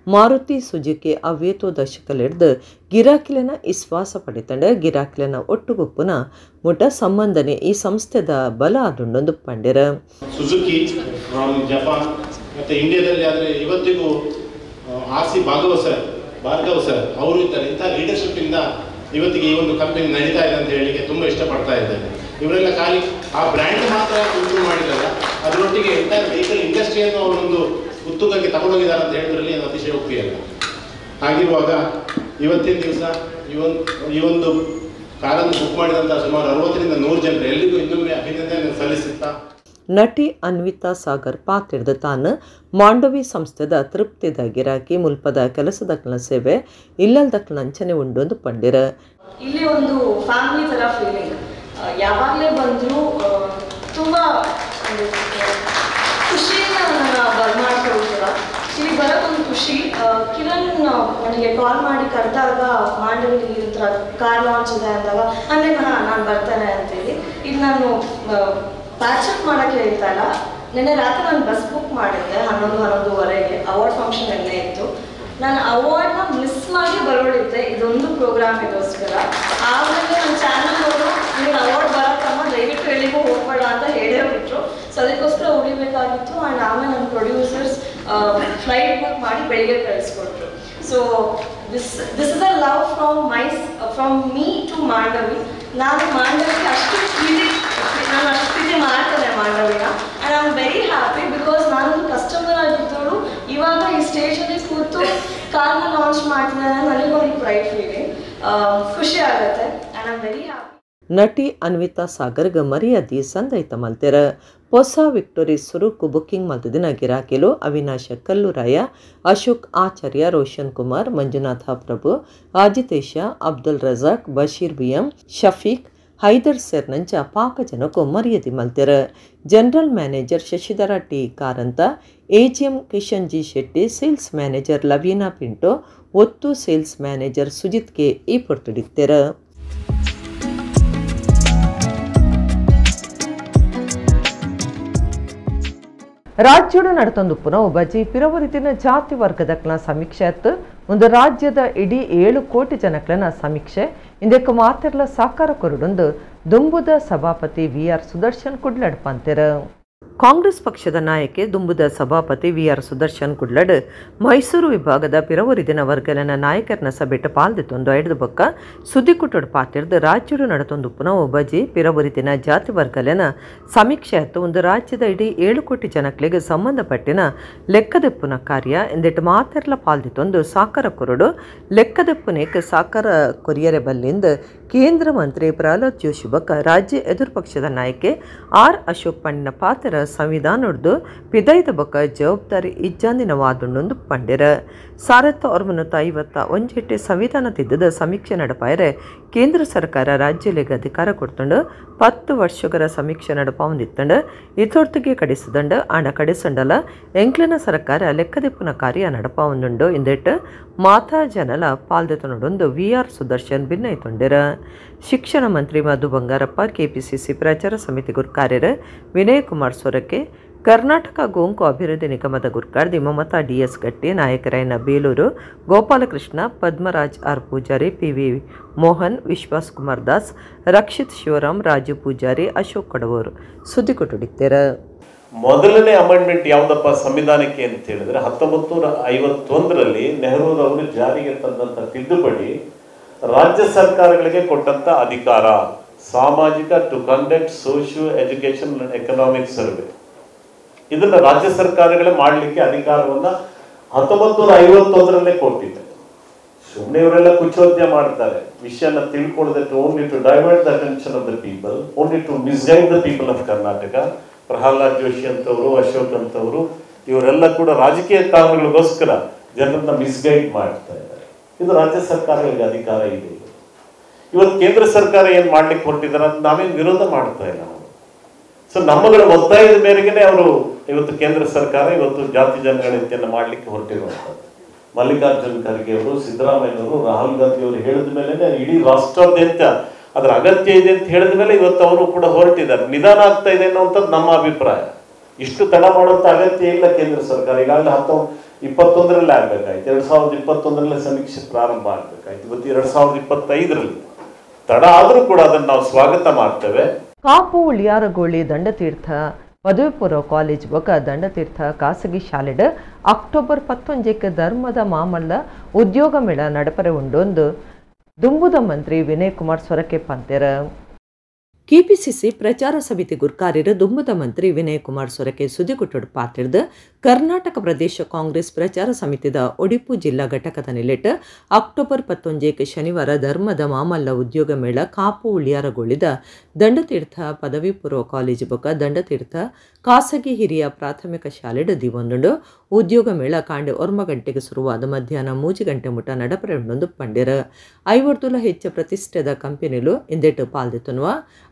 ಮಾರುತಿ ಸುಜುಕಿ ಅವೇತೋ ದಶಕಲಿಡ್ದು ಗಿರಾಕಿಲನ ವಿಶ್ವಾಸ ಪಡಿತಂಡ ಗಿರಾಕಿಲನ ಒಟ್ಟುಗುಪ್ಪುನ ಮುಟ ಸಂಬಂಧನೆ ಈ ಸಂಸ್ಥೆದ ಬಲ ಆದುಂಡೊಂದು ಪಂಡಿರ. ಸುಜುಕಿ ಫ್ರಮ್ ಜಪಾನ್ ಮತ್ತು ಇಂಡಿಯಾದಲ್ಲಿ ಆದರೆ ಇವತ್ತಿಗೂ RC ಭಾರ್ಗವ್ ಸರ್ ಅವರು ಇದ್ದಾರೆ. ಇಂಥ ಲೀಡರ್ಶಿಪ್ಪಿಂದ ಇವತ್ತಿಗೆ ಈ ಒಂದು ಕಂಪನಿ ನಡೀತಾ ಇದೆ ಅಂತ ಹೇಳಲಿಕ್ಕೆ ತುಂಬ ಇಷ್ಟಪಡ್ತಾ ಇದ್ದೇನೆ. ಇವರೆಲ್ಲ ಖಾಲಿ ಆ ಬ್ರ್ಯಾಂಡ್ ಮಾತ್ರ ಇಂಪ್ರೂವ್ ಮಾಡಿರಲ್ಲ, ಅದರೊಟ್ಟಿಗೆ ಎಂಟೈರ್ ವೆಹಿಕಲ್ ಇಂಡಸ್ಟ್ರಿಯನ್ನು ಅವರೊಂದು ಉತ್ತುಂಗಕ್ಕೆ ತಗೊಂಡೋಗಿದ್ದಾರೆ ಅಂತ ಹೇಳಿದ್ರಲ್ಲಿ ಅದು ಅತಿಶಯೋಕ್ತಿಯಲ್ಲ. ಹಾಗಿರುವಾಗ ಇವತ್ತಿನ ದಿವಸ ಈ ಒಂದು ಕಾರನ್ನು ಬುಕ್ ಮಾಡಿದಂಥ ಸುಮಾರು 60ರಿಂದ 100 ಜನರು ಎಲ್ಲಿಗೂ ಇನ್ನೊಮ್ಮೆ ಅಭಿನಂದನೆ ಸಲ್ಲಿಸುತ್ತಾ ನಟಿ ಅನ್ವಿತಾ ಸಾಗರ್ ಪಾತಿರ್ದ ತಾನು ಮಾಂಡವಿ ಸಂಸ್ಥೆದ ತೃಪ್ತಿದ ಗಿರಾಕಿ ಮುಲ್ಪದ ಕೆಲಸದಕ್ಕನ ಸೇವೆ ಇಲ್ಲದಕ್ಕನ ಅಂಚನೆ ಉಂಡೊಂದು ಪಂಡಿರ. ಇಲ್ಲಿ ಒಂದು ಫ್ಯಾಮಿಲಿ ಥರ ಫೀಲಿಂಗ್. ಯಾವಾಗಲೇ ಬಂದರೂ ತುಂಬ ಖುಷಿಯಿಂದ ನನ್ನ ಬರ್ಮಾಡ್ಕೊಳ್ತೀರ. ಇಲ್ಲಿ ಬರೋಕ್ಕೊಂದು ಖುಷಿ. ಕಿರಣ್ ನನಗೆ ಕಾಲ್ ಮಾಡಿ ಕರೆದಾಗ ಮಾಂಡವಿಲಿ ಈ ಥರ ಕಾರ್ ಲಾಂಚ್ ಇದೆ ಅಂದಾಗ ಅಂದರೆ ನಾನು ಬರ್ತೇನೆ ಅಂತೇಳಿ. ಇದು ನಾನು ಪ್ಯಾಚಪ್ ಮಾಡೋಕ್ಕೆ ಹೇಳ್ತಾ ಇಲ್ಲ. ನಿನ್ನೆ ರಾತ್ರಿ ನಾನು ಬಸ್ ಬುಕ್ ಮಾಡಿದ್ದೆ 11:30 ಅವಾರ್ಡ್ ಫಂಕ್ಷನ್ ಎಲ್ಲೇ ಇತ್ತು. ನಾನು ಅವಾರ್ಡ್ನ ಮಿಸ್ ಮಾಡಿ ಬರೋಳಿದ್ದೆ ಇದೊಂದು ಪ್ರೋಗ್ರಾಮ್ ಇದೋಸ್ಕರ. ಆಮೇಲೆ ನನ್ನ ಚಾನಲ್ನವರು ನಿಮಗೆ ಅವಾರ್ಡ್ ಬರೋಕ್ಕಮ್ಮ ದಯವಿಟ್ಟು ಎಲ್ಲಿಗೂ ಹೋಗ್ಬೇಡ ಅಂತ ಹೇಳೇ ಬಿಟ್ಟರು. ಸೊ ಅದಕ್ಕೋಸ್ಕರ ಉಳಿಬೇಕಾಗಿತ್ತು. ಆ್ಯಂಡ್ ಆಮೇಲೆ ನನ್ನ ಪ್ರೊಡ್ಯೂಸರ್ಸ್ ಫ್ಲೈಟ್ ಬುಕ್ ಮಾಡಿ ಬೆಳಿಗ್ಗೆ ಕಳಿಸ್ಕೊಟ್ರು. So this is a love from me to Mandovi. ನಾನು ಮಾಂಡವಿಗೆ ಅಷ್ಟು ಪ್ರೀತಿ ಮಾಡ್ತೇನೆ ಮಾಂಡವಿನ. And I am very happy because ನಾನೊಂದು ಕಸ್ಟಮರ್ ಆಗಿದ್ದವಳು ಇವಾಗ ಈ ಸ್ಟೇಜಲ್ಲಿ ಕೂತು ಕಾರ್ನ ಲಾಂಚ್ ಮಾಡ್ತಿದ್ದಾರೆ. ನನಗೊಂದು ಪ್ರೈಡ್ ಫೀಲಿಂಗ್, ಖುಷಿ ಆಗುತ್ತೆ. And I am very happy. ನಟಿ ಅನ್ವಿತಾ ಸಾಗರ್ಗ ಮರ್ಯಾದೆ ಸಂದೈತ ಮಲ್ತೆರ. ಹೊಸ ವಿಕ್ಟೋರಿ ಸುರುಕು ಬುಕ್ಕಿಂಗ್ ಮಲ್ತದಿನ ಗಿರಾಕಿಲು ಅವಿನಾಶ ಕಲ್ಲುರಾಯ, ಅಶೋಕ್ ಆಚಾರ್ಯ, ರೋಷನ್ ಕುಮಾರ್, ಮಂಜುನಾಥ ಪ್ರಭು, ಆಜಿತೇಶ, ಅಬ್ದುಲ್ ರಜಾಕ್, ಬಶೀರ್ BM, ಶಫೀಕ್, ಹೈದರ್ ಸೇರ್ನಂಚ ಪಾಕ ಜನಕ್ಕೂ ಮರ್ಯಾದೆ ಮಲ್ತೆರ. General manager Shashidhar T Karanth, AGM Kishan G Shetty, sales manager Laveena Pinto, ಒತ್ತು ಸೇಲ್ಸ್ ಮ್ಯಾನೇಜರ್ ಸುಜಿತ್ K ಈ ಪೊರ್ತುಡಿಕ್ತೆರ. ರಾಜ್ಯೋಡ ನಡತೊಂದುಪ್ಪುನ ಒಬ್ಬಜಿ ಪಿರವರಿತಿನ ಜಾತಿ ವರ್ಗದಕ್ಲ ಸಮೀಕ್ಷೆ ಅತ್ತು ಒಂದು ರಾಜ್ಯದ ಇಡೀ 7 ಕೋಟಿ ಜನಕ್ಲನ ಸಮೀಕ್ಷೆ ಇಂದಕ್ಕೆ ಮಾತೆರ್ಲ ಸಾಕಾರ ಕೊರಡೊಂದು ದುಂಬುದ ಸಭಾಪತಿ VR ಸುದರ್ಶನ್ ಕುಡ್ಲಡ್ ಪಂತೆರ. ಕಾಂಗ್ರೆಸ್ ಪಕ್ಷದ ನಾಯಕಿ ದುಂಬುದ ಸಭಾಪತಿ VR ಸುದರ್ಶನ್ ಕುಡ್ಲಡ್ ಮೈಸೂರು ವಿಭಾಗದ ಪಿರವರಿದಿನ ವರ್ಗಲನ ನಾಯಕರನ ಸಭೆಟ ಪಾಲ್ದಿತ್ತೊಂದು ಐದು ಬೊಕ್ಕ ಸುದ್ದಿ ಕುಟ್ಟೊಡು ಪಾತಿರ್ದು ರಾಜ್ಯಡು ನಡತೊಂದುಪ್ಪುನ ಒಬ್ಬಜಿ ಪಿರವರಿದಿನ ಜಾತಿ ವರ್ಗಲನ ಸಮೀಕ್ಷೆ ಅತ್ತು ಒಂದು ರಾಜ್ಯದ ಇಡೀ 7 ಕೋಟಿ ಜನಕ್ಲಿಗೆ ಸಂಬಂಧಪಟ್ಟಿನ ಲೆಕ್ಕದೆಪ್ಪುನ ಕಾರ್ಯ ಎಂದಿಟ್ಟು ಮಾತೆರ್ಲ ಪಾಲ್ದಿತ್ತೊಂದು ಸಾಕಾರ ಕೊರಡು ಲೆಕ್ಕದೆಪ್ಪುನೇಕ ಸಾಕಾರ ಕೊರಿಯರೆ ಬಲ್ಲಿಂದ ಕೇಂದ್ರ ಮಂತ್ರಿ ಪ್ರಹ್ಲಾದ್ ಜೋಶಿ ಬೊಕ್ಕ ರಾಜ್ಯ ಎದುರು ಪಕ್ಷದ ನಾಯಕಿ R ಅಶೋಕ್ ಪಂಡಿನ ಪಾತ್ರ ಸಂವಿಧಾನದ್ದು ಪಿದೈದ ಬೊಕ್ಕ ಜವಾಬ್ದಾರಿ ಇಜ್ಜಾಂದಿನ ವಾದುಂಡೊಂದು ಪಂಡಿರ. 1951 ಸಂವಿಧಾನ ತಿದ್ದದ ಸಮೀಕ್ಷೆ ನಡಪಾಯರೆ ಕೇಂದ್ರ ಸರ್ಕಾರ ರಾಜ್ಯಲೆಗೆ ಅಧಿಕಾರ ಕೊಡ್ತಂಡು 10 ವರ್ಷಗರ ಸಮೀಕ್ಷೆ ನಡಪಾವಂದಿತ್ತಂಡು ಇತೊರ್ತಿಗೆ ಕಡಿಸದಂಡು ಆಂಡ ಕಡಿಸಂಡಲ ಎಂಕ್ಲಿನ ಸರ್ಕಾರ ಲೆಕ್ಕದಿಪ್ಪುನ ಕಾರ್ಯ ನಡಪಾವಂದುಂಡು ಇಂದಿಟ್ಟು ಮಾತಾ ಜನಲ ಪಾಲ್ದೆತನೊಡೊಂದು VR ಸುದರ್ಶನ್ ಭಿನ್ನೈತೊಂಡಿರ. ಶಿಕ್ಷಣ ಮಂತ್ರಿ ಮಧು ಬಂಗಾರಪ್ಪ, KPCC ಪ್ರಚಾರ ಸಮಿತಿ ಗುರ್ಕಾರ್ಯರ ವಿನಯ್ ಕುಮಾರ್ ಸೊರಕೆ, ಕರ್ನಾಟಕ ಗೋಂಕು ಅಭಿವೃದ್ಧಿ ನಿಗಮದ ಗುರ್ಕಾರ್ದಿ ಮಮತಾ DS ಗಟ್ಟಿ, ನಾಯಕರಾಯನ ಬೇಲೂರು ಗೋಪಾಲಕೃಷ್ಣ, ಪದ್ಮರಾಜ್ R ಪೂಜಾರಿ, PV ಮೋಹನ್, ವಿಶ್ವಾಸ್ ಕುಮಾರ್ ದಾಸ್, ರಕ್ಷಿತ್ ಶಿವರಾಮ್, ರಾಜು ಪೂಜಾರಿ, ಅಶೋಕ್ ಕಡವೂರು ಸುದ್ದಿ ಕೊಟ್ಟುಡಿಕ್ತಾರ. ಮೊದಲನೇ ಅಮೆಂಡ್ಮೆಂಟ್ ಯಾವುದಪ್ಪ ಸಂವಿಧಾನಕ್ಕೆ ಅಂತ ಹೇಳಿದ್ರೆ 1951ರಲ್ಲಿ ನೆಹರೂರವರು ಜಾರಿಗೆ ತಂದಂಥ ತಿದ್ದುಪಡಿ ರಾಜ್ಯ ಸರ್ಕಾರಗಳಿಗೆ ಕೊಟ್ಟಂತ ಅಧಿಕಾರ, ಸಾಮಾಜಿಕ to conduct socio education and economic survey, ಇದನ್ನ ರಾಜ್ಯ ಸರ್ಕಾರಗಳೇ ಮಾಡಲಿಕ್ಕೆ ಅಧಿಕಾರವನ್ನ 1951ರಲ್ಲೇ ಕೊಟ್ಟಿದೆ. ಸುಮ್ಮನೆ ಇವರೆಲ್ಲ ಕುಚೋದ್ಯ ಮಾಡ್ತಾರೆ, ವಿಷಯನ ತಿಳ್ಕೊಳ್ಳದೆ only to divert the attention of the people, only to misguide the people of Karnataka. Pralhad Joshi ಅಂತವರು, ಅಶೋಕ್ ಅಂತವರು ಇವರೆಲ್ಲ ಕೂಡ ರಾಜಕೀಯ ಕಾರಣಗಳಿಗೋಸ್ಕರ ಜನರನ್ನ ಮಿಸ್ಗೈಡ್ ಮಾಡ್ತಾ ಇದ್ದಾರೆ. ಇದು ರಾಜ್ಯ ಸರ್ಕಾರಗಳಿಗೆ ಅಧಿಕಾರ ಇದೆ. ಇವತ್ತು ಕೇಂದ್ರ ಸರ್ಕಾರ ಏನು ಮಾಡ್ಲಿಕ್ಕೆ ಹೊರಟಿದ್ದಾರೆ ಅಂತ ನಾವೇನು ವಿರೋಧ ಮಾಡ್ತಾ ಇಲ್ಲ ನಾವು. ಸೊ ನಮ್ಮಗಳ ಒತ್ತಾಯದ ಮೇರೆಗೆ ಅವರು ಇವತ್ತು ಕೇಂದ್ರ ಸರ್ಕಾರ ಇವತ್ತು ಜಾತಿ ಜನಗಣತಿಯನ್ನು ಮಾಡಲಿಕ್ಕೆ ಹೊರಟಿರುವಂಥದ್ದು. ಮಲ್ಲಿಕಾರ್ಜುನ್ ಖರ್ಗೆ ಅವರು, ಸಿದ್ದರಾಮಯ್ಯನವರು, ರಾಹುಲ್ ಗಾಂಧಿ ಅವರು ಹೇಳಿದ ಮೇಲೆ ಇಡೀ ರಾಷ್ಟ್ರಾದ್ಯಂತ ಅದರ ಅಗತ್ಯ ಇದೆ ಅಂತ ಹೇಳಿದ ಮೇಲೆ ಇವತ್ತು ಅವರು ಕೂಡ ಹೊರಟಿದ್ದಾರೆ. ನಿಧಾನ ಆಗ್ತಾ ಇದೆ ಅನ್ನುವಂಥದ್ದು ನಮ್ಮ ಅಭಿಪ್ರಾಯ. ಇಷ್ಟು ತಡ ಮಾಡುವಂಥ ಅಗತ್ಯ ಇಲ್ಲ ಕೇಂದ್ರ ಸರ್ಕಾರ. ಈಗಾಗಲೇ 2021 ಆಗ್ಬೇಕಾಯ್ತು, 2021 ಸಮೀಕ್ಷೆ ಪ್ರಾರಂಭ ಆಗ್ಬೇಕಾಯ್ತು, ಇವತ್ತು 2025 ತಡ ಆದರೂ ಕೂಡ ಅದನ್ನು ನಾವು ಸ್ವಾಗತ ಮಾಡ್ತೇವೆ. ಕಾಪು ಉಳಿಯಾರಗೋಳಿ ದಂಡತೀರ್ಥ ಪದವಿ ಪೂರ್ವ ಕಾಲೇಜ್ ಬೊಕ ದಂಡತೀರ್ಥ ಖಾಸಗಿ ಶಾಲೆಡ್ ಅಕ್ಟೋಬರ್ 11 ಧರ್ಮದ ಮಾಮಲ್ಲ ಉದ್ಯೋಗ ಮೇಳ ನಡಪರೆ ಉಂಡೊಂದು ದುಂಬುದ ಮಂತ್ರಿ ವಿನಯ್ ಕುಮಾರ್ ಸೊರಕೆ ಪಂತೆರ. ಕೆಪಿಸಿಸಿ ಪ್ರಚಾರ ಸಮಿತಿ ಗುರ್ಕಾರ್ಯರು ದುಂಬುದ ಮಂತ್ರಿ ವಿನಯ್ ಕುಮಾರ್ ಸೊರಕೆ ಸುದ್ದಿಗುಟ್ಟೊಡು ಪಾತಿರ್ದು ಕರ್ನಾಟಕ ಪ್ರದೇಶ ಕಾಂಗ್ರೆಸ್ ಪ್ರಚಾರ ಸಮಿತಿದ ಒಡಿಪು ಜಿಲ್ಲಾ ಘಟಕದ ನಿಲೆಟ್ ಅಕ್ಟೋಬರ್ 11 ಶನಿವಾರ ಧರ್ಮದ ಮಾಮಲ್ಲ ಉದ್ಯೋಗ ಮೇಳ ಕಾಪು ಉಳಿಯಾರಗೊಳಿದ ದಂಡತೀರ್ಥ ಪದವಿ ಪೂರ್ವ ಕಾಲೇಜು ಬೊಕ ದಂಡತೀರ್ಥ ಖಾಸಗಿ ಹಿರಿಯ ಪ್ರಾಥಮಿಕ ಶಾಲೆಡ್ ದಿವೊಂದುಂಡು ಉದ್ಯೋಗ ಮೇಳ ಕಾಂಡೆ 1 ಗಂಟೆಗೆ ಶುರುವಾದ ಮಧ್ಯಾಹ್ನ 3 ಗಂಟೆ ಮುಟ ನಡಪರೆ ಉಂಡೊಂದು ಪಂಡೆರ. 50 ಹೆಚ್ಚು ಪ್ರತಿಷ್ಠಿತ ಕಂಪನಿಲು ಇಂದೆಟ್ ಪಾಲ್ದಿತುನ್ವ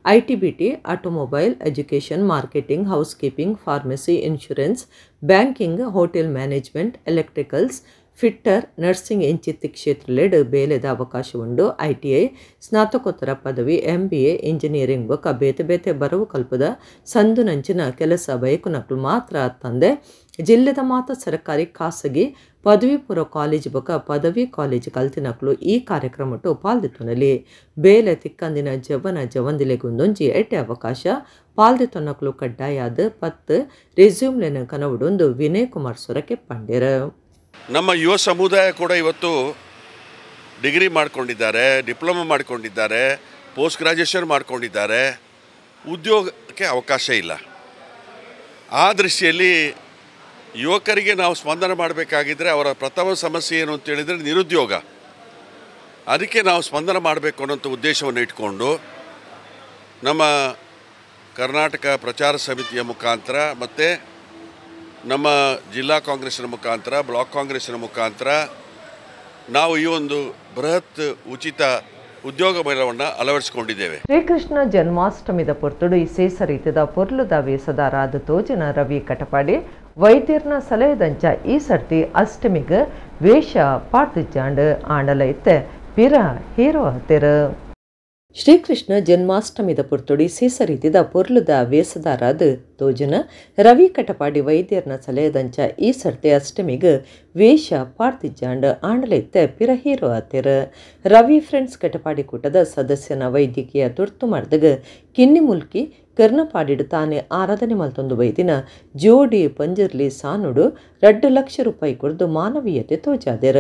IT BT, automobile, education, marketing, housekeeping, pharmacy, insurance, banking, hotel management, electricals, fitter, nursing ಇಂಚಿತ್ತಿ ಕ್ಷೇತ್ರಲೆಡ್ ಬೇಲೆದ ಅವಕಾಶ ಉಂಡು. ITI ಸ್ನಾತಕೋತ್ತರ ಪದವಿ, MBA, ಇಂಜಿನಿಯರಿಂಗ್ ಬೊಕ ಬೇತೆ ಬೇತೆ ಬರವು ಕಲ್ಪದ ಸಂದು ನಂಚಿನ ಕೆಲಸ ಬಯಕುನಕ್ಲು ಮಾತ್ರ ತಂದೆ ಜಿಲ್ಲೆದ ಮಾತ ಸರ್ಕಾರಿ ಖಾಸಗಿ ಪದವಿ ಪೂರ್ವ ಕಾಲೇಜ್ ಬೊಕ ಪದವಿ ಕಾಲೇಜ್ ಕಲ್ತಿನಕ್ಲು ಈ ಕಾರ್ಯಕ್ರಮಟು ಪಾಲ್ದಿತುನಲಿ ಬೇಲೆ ತಿಕ್ಕಂದಿನ ಜವನ ಜವಂದಿಲೆಗುಂದೊಂಜಿ ಎಟ್ಟೆ ಅವಕಾಶ ಪಾಲ್ದಿತೊನ್ನಕ್ಲು ಕಡ್ಡಾಯಾದ 10 ರೆಸ್ಯೂಮ್ಲೆನ ಕನವುಡೊಂದು ವಿನಯ್ ಕುಮಾರ್ ಸೊರಕೆ ಪಂಡೆರ. ನಮ್ಮ ಯುವ ಸಮುದಾಯ ಕೂಡ ಇವತ್ತು ಡಿಗ್ರಿ ಮಾಡ್ಕೊಂಡಿದ್ದಾರೆ, ಡಿಪ್ಲೊಮಾ ಮಾಡ್ಕೊಂಡಿದ್ದಾರೆ, ಪೋಸ್ಟ್ ಗ್ರಾಜ್ಯುಯೇಷನ್ ಮಾಡ್ಕೊಂಡಿದ್ದಾರೆ, ಉದ್ಯೋಗಕ್ಕೆ ಅವಕಾಶ ಇಲ್ಲ. ಆ ದೃಷ್ಟಿಯಲ್ಲಿ ಯುವಕರಿಗೆ ನಾವು ಸ್ಪಂದನ ಮಾಡಬೇಕಾಗಿದ್ದರೆ ಅವರ ಪ್ರಥಮ ಸಮಸ್ಯೆ ಏನು ಅಂತೇಳಿದರೆ ನಿರುದ್ಯೋಗ. ಅದಕ್ಕೆ ನಾವು ಸ್ಪಂದನ ಮಾಡಬೇಕು ಅನ್ನೋಂಥ ಉದ್ದೇಶವನ್ನು ಇಟ್ಕೊಂಡು ನಮ್ಮ ಕರ್ನಾಟಕ ಪ್ರಚಾರ ಸಮಿತಿಯ ಮುಖಾಂತರ ಮತ್ತು ನಮ್ಮ ಜಿಲ್ಲಾ ಕಾಂಗ್ರೆಸ್ನ ಮುಖಾಂತರ, ಬ್ಲಾಕ್ ಕಾಂಗ್ರೆಸ್ನ ಮುಖಾಂತರ ನಾವು ಈ ಒಂದು ಬೃಹತ್ ಉಚಿತ ಉದ್ಯೋಗ ಮೇಳವನ್ನು ಅಳವಡಿಸಿಕೊಂಡಿದ್ದೇವೆ. ಶ್ರೀಕೃಷ್ಣ ಜನ್ಮಾಷ್ಟಮಿದ ಪೊರ್ತುಡು ಇಸೇಸ ರೀತಿದ ಪೊರ್ಲುದ ವೇಸದಾರಾದ ತೋಜನ ರವಿ ಕಟಪಾಡಿ ವೈದ್ಯರ್ನ ಸಲಹೆದಂಚ ಈ ಸರ್ತಿ ಅಷ್ಟಮಿಗ ವೇಷ ಪಾಡ್ದಿಜ್ಜಾಂಡ್ ಆಂಡಲ ಇತ್ತೆ ಪಿರ ಹೀರೋ ಹತ್ತಿರ. ಶ್ರೀಕೃಷ್ಣ ಜನ್ಮಾಷ್ಟಮಿದ ಪುರ್ತುಡಿ ಸೀಸರೀತಿದ ಪೊರ್ಲುದ ವೇಸದಾರಾದ ತೋಜನ ರವಿ ಕಟಪಾಡಿ ವೈದ್ಯರ್ನ ಸಲಹೆದಂಚ ಈ ಸರ್ತಿ ಅಷ್ಟಮಿಗ ವೇಷ ಪಾಡ್ದಿಜ್ಜಾಂಡ್ ಆಂಡಲೈತೆ ಪಿರ ಹೀರೋ ಹತ್ತಿರ. ರವಿ ಫ್ರೆಂಡ್ಸ್ ಕಟಪಾಡಿ ಕೂಟದ ಸದಸ್ಯನ ವೈದ್ಯಕೀಯ ತುರ್ತು ಮಾಡಿದಾಗ ಕಿನ್ನಿ ಮುಲ್ಕಿ ಕರ್ನಪಾಡಿಡು ತಾನೇ ಆರಾಧನೆ ಮಲ್ತೊಂದು ವೈದಿನ ಜೋಡಿ ಪಂಜರ್ಲಿ ಸಾನುಡು 2 ಲಕ್ಷ ರೂಪಾಯಿ ಕೊಡ್ದು ಮಾನವೀಯತೆ ತೋಜಾದೆರ.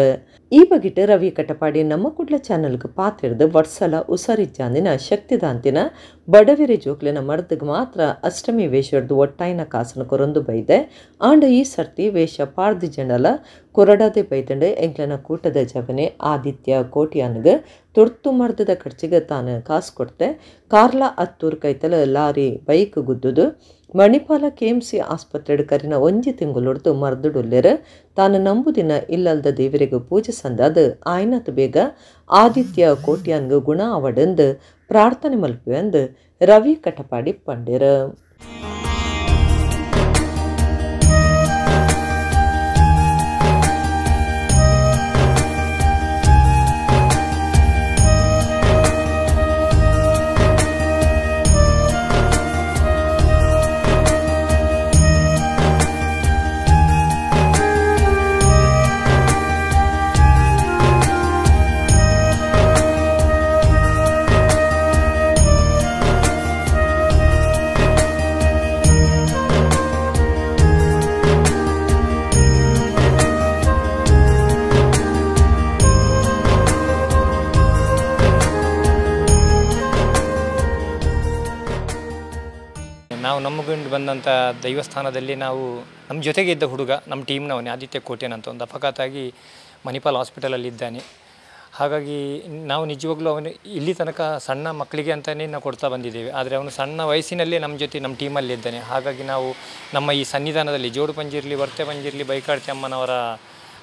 ಈ ಬಗೆಟ್ ರವಿ ಕಟಪಾಡಿ ನಮ್ಮ ಕುಡ್ಲ ಚಾನಲ್ಗೆ ಪಾತಿರ್ದು ವರ್ಷಲ ಉಸರಿಜ್ಜಾಂದಿನ ಶಕ್ತಿದಾಂತಿನ ಬಡವಿರಿ ಜೋಕ್ಲಿನ ಮರ್ದಗ್ ಮಾತ್ರ ಅಷ್ಟಮಿ ವೇಷಡ್ದು ಒಟ್ಟಾಯಿನ ಕಾಸನ ಕೊರೊಂದು ಬೈದೆ ಆಂಡ ಈ ಸರ್ತಿ ವೇಷ ಪಾಡ್ದಿ ಜಂಡಲ ಕೊರಡಾದೆ ಬೈದಂಡೆ ಎಂಕ್ಲನ ಕೂಟದ ಜವನೆ ಆದಿತ್ಯ ಕೋಟಿಯಾನ್ಗ ತುರ್ತು ಮರ್ದದ ಖರ್ಚಿಗೆ ತಾನು ಕಾಸು ಕೊಡ್ತೆ Karla 10 ಕೈತಲ lorry bike ಗುದ್ದುದು Manipal KMC ಆಸ್ಪತ್ರೆಡ್ ಕರಿನ 1 ತಿಂಗಳೊಡ್ದು ಮರ್ದುಡುಲ್ಲೆರ ತಾನು ನಂಬುದಿನ ಇಲ್ಲಲ್ದ ದೇವರಿಗೆ ಪೂಜೆ ಸಂದಾದ ಆಯ್ನತ್ ಬೇಗ ಆದಿತ್ಯ ಕೋಟ್ಯಾನ್ಗ ಗುಣ ಅವಡಂದು ಪ್ರಾರ್ಥನೆ ಮಲ್ಪುವೆಂದು ರವಿ ಕಟಪಾಡಿ ಪಂಡೆರ. ನಾವು ನಮಗೊಂಡು ಬಂದಂಥ ದೈವಸ್ಥಾನದಲ್ಲಿ ನಾವು ನಮ್ಮ ಜೊತೆಗೆ ಇದ್ದ ಹುಡುಗ ನಮ್ಮ ಟೀಮ್ನವನೇ ಆದಿತ್ಯ ಕೋಟೆನ್ ಅಂತ ಒಂದು ಅಪಘಾತಾಗಿ ಮಣಿಪಾಲ್ ಹಾಸ್ಪಿಟಲಲ್ಲಿ ಇದ್ದಾನೆ. ಹಾಗಾಗಿ ನಾವು ನಿಜವಾಗ್ಲೂ ಅವನು ಇಲ್ಲಿ ತನಕ ಸಣ್ಣ ಮಕ್ಕಳಿಗೆ ಅಂತಲೇ ನಾವು ಕೊಡ್ತಾ ಬಂದಿದ್ದೇವೆ. ಆದರೆ ಅವನು ಸಣ್ಣ ವಯಸ್ಸಿನಲ್ಲೇ ನಮ್ಮ ಜೊತೆ ನಮ್ಮ ಟೀಮಲ್ಲಿ ಇದ್ದಾನೆ. ಹಾಗಾಗಿ ನಾವು ನಮ್ಮ ಈ ಸನ್ನಿಧಾನದಲ್ಲಿ ಜೋಡು ಪಂಜಿರಲಿ, ವರ್ತೆ ಪಂಜಿರಲಿ, ಬೈಕಾಡ್ತಿ ಅಮ್ಮನವರ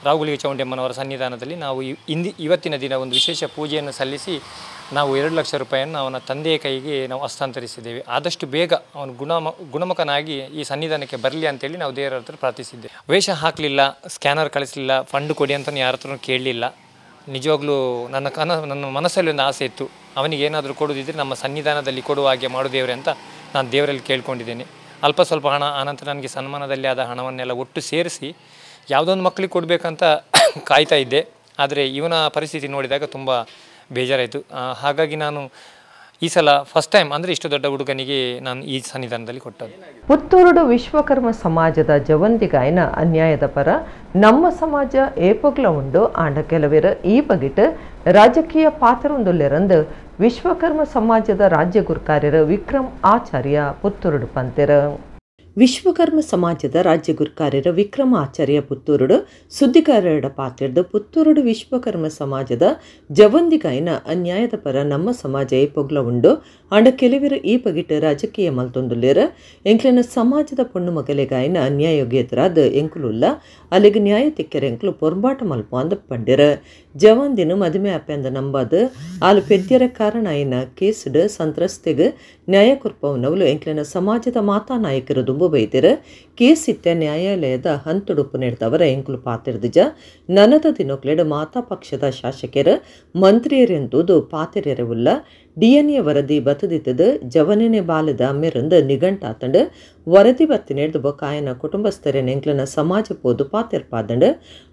ರಾಹುಲಿಗೆ ಚೌಂಡಿಯಮ್ಮನವರ ಸನ್ನಿಧಾನದಲ್ಲಿ ನಾವು ಇವತ್ತಿನ ದಿನ ಒಂದು ವಿಶೇಷ ಪೂಜೆಯನ್ನು ಸಲ್ಲಿಸಿ ನಾವು 2 ಲಕ್ಷ ರೂಪಾಯಿಯನ್ನು ಅವನ ತಂದೆಯ ಕೈಗೆ ನಾವು ಹಸ್ತಾಂತರಿಸಿದ್ದೇವೆ. ಆದಷ್ಟು ಬೇಗ ಅವನು ಗುಣಮುಖನಾಗಿ ಈ ಸನ್ನಿಧಾನಕ್ಕೆ ಬರಲಿ ಅಂತೇಳಿ ನಾವು ದೇವರ ಹತ್ರ ಪ್ರಾರ್ಥಿಸಿದ್ದೇವೆ. ವೇಷ ಹಾಕಲಿಲ್ಲ, ಸ್ಕ್ಯಾನರ್ ಕಳಿಸಲಿಲ್ಲ, ಫಂಡ್ ಕೊಡಿ ಅಂತಲೂ ಯಾರ ಹತ್ರನೂ ಕೇಳಲಿಲ್ಲ. ನಿಜವಾಗ್ಲೂ ನನ್ನ ಮನಸ್ಸಲ್ಲಿ ಒಂದು ಆಸೆ ಇತ್ತು, ಅವನಿಗೆ ಏನಾದರೂ ಕೊಡೋದಿದ್ದರೆ ನಮ್ಮ ಸನ್ನಿಧಾನದಲ್ಲಿ ಕೊಡುವ ಹಾಗೆ ಮಾಡು ದೇವರೇ ಅಂತ ನಾನು ದೇವರಲ್ಲಿ ಕೇಳ್ಕೊಂಡಿದ್ದೇನೆ. ಅಲ್ಪ ಸ್ವಲ್ಪ ಹಣ, ಆನಂತರ ನನಗೆ ಸನ್ಮಾನದಲ್ಲಿ ಆದ ಹಣವನ್ನೆಲ್ಲ ಒಟ್ಟು ಸೇರಿಸಿ ಯಾವುದೊಂದು ಮಕ್ಕಳಿಗೆ ಕೊಡಬೇಕಂತ ಕಾಯ್ತಾ ಇದ್ದೆ. ಆದರೆ ಇವನ ಪರಿಸ್ಥಿತಿ ನೋಡಿದಾಗ ತುಂಬ ಬೇಜಾರಾಯಿತು. ಹಾಗಾಗಿ ನಾನು ಈ ಸಲ ಫಸ್ಟ್ ಟೈಮ್ ಅಂದರೆ ಇಷ್ಟು ದೊಡ್ಡ ಹುಡುಗನಿಗೆ ನಾನು ಈ ಸನ್ನಿಧಾನದಲ್ಲಿ ಕೊಟ್ಟದ್ದು. ಪುತ್ತೂರುಡು ವಿಶ್ವಕರ್ಮ ಸಮಾಜದ ಜವಂದಿಗಾಯನ ಅನ್ಯಾಯದ ಪರ ನಮ್ಮ ಸಮಾಜ ಏಪಗ್ಲ ಉಂಡು ಆಂಡ ಕೆಲವೇರು ಈ ಬಗೆಟ್ ರಾಜಕೀಯ ಪಾತ್ರೊಂದುಲ್ಲೆರಂದು ವಿಶ್ವಕರ್ಮ ಸಮಾಜದ ರಾಜ್ಯ ಗುರುಕಾರ್ಯರು ವಿಕ್ರಮ್ ಆಚಾರ್ಯ ಪುತ್ತೂರುಡು ಪಂತೆರು. ವಿಶ್ವಕರ್ಮ ಸಮಾಜದ ರಾಜ್ಯ ಗುರುಕಾರ್ಯರ ವಿಕ್ರಮ ಆಚಾರ್ಯ ಪುತ್ತೂರುಡು ಸುದ್ದಿಗಾರರ ಪಾತ್ರದ ಪುತ್ತೂರುಡು ವಿಶ್ವಕರ್ಮ ಸಮಾಜದ ಜವಂದಿಗಾಯನ ಅನ್ಯಾಯದ ಪರ ನಮ್ಮ ಸಮಾಜ ಏಪೊಗ್ಲ ಉಂಡು ಅಂಡ ಕೆಲವರು ಈ ಬಗೆಟ್ ರಾಜಕೀಯ ಮಲ್ತೊಂದುಲ್ಲೇರ ಎಂಕ್ಲನ ಸಮಾಜದ ಪೊಣ್ಣು ಮಗಲೆಗಾಯನ ಅನ್ಯಾಯೋಗ್ಯತರಾದ ಎಂಕುಲುಲ್ಲ ಅಲ್ಲಿಗೆ ನ್ಯಾಯ ತಿಕ್ಕರ ಎಂಕ್ಲು ಪೊರ್ಬಾಟ ಮಲ್ಪು ಅಂದ ಪಂಡ್ಯರ ಜವಂದಿನ ಮದುವೆ ಅಪ್ಪಂದ ನಂಬಾದ ಆಲು ಪೆದ್ಯರ ಕಾರಣ ಆಯ್ನ ಕೇಸ್ಡ್ ಸಂತ್ರಸ್ತೆಗೆ ನ್ಯಾಯ ಕೊರ್ಪವನವಲು ಎಂಕ್ಲನ ಸಮಾಜದ ಮಾತಾ ನಾಯಕರು ದುಂಬು ಬೈದಿರ ಕೇಸ್ ಇತ್ತ ನ್ಯಾಯಾಲಯದ ಹಂತುಡುಪು ನೆಡ್ದವರ ಎಂಕುಲು ಪಾತಿರ್ದಿಜ ನನದ ದಿನೊಕ್ಲೆಡ್ ಮಾತಾ ಪಕ್ಷದ ಶಾಸಕರ ಮಂತ್ರಿಯರೆಂದುದು ಪಾತಿರ್ಯರವುಲ್ಲ ಡಿಎನ್ಎ ವರದಿ ಬತ್ತದಿತ್ತದ ಜವನೆನೆ ಬಾಲದ ಮೆರಂದ ನಿಘಂಟಾತಂಡ ವರದಿ ಬತ್ತಿ ನೆಡ್ದು ಬೊಕಾಯನ ಕುಟುಂಬಸ್ಥರ ಎಂಕ್ಲನ ಸಮಾಜ ಪೋದು ಪಾತಿರ್ಪಾದಂಡ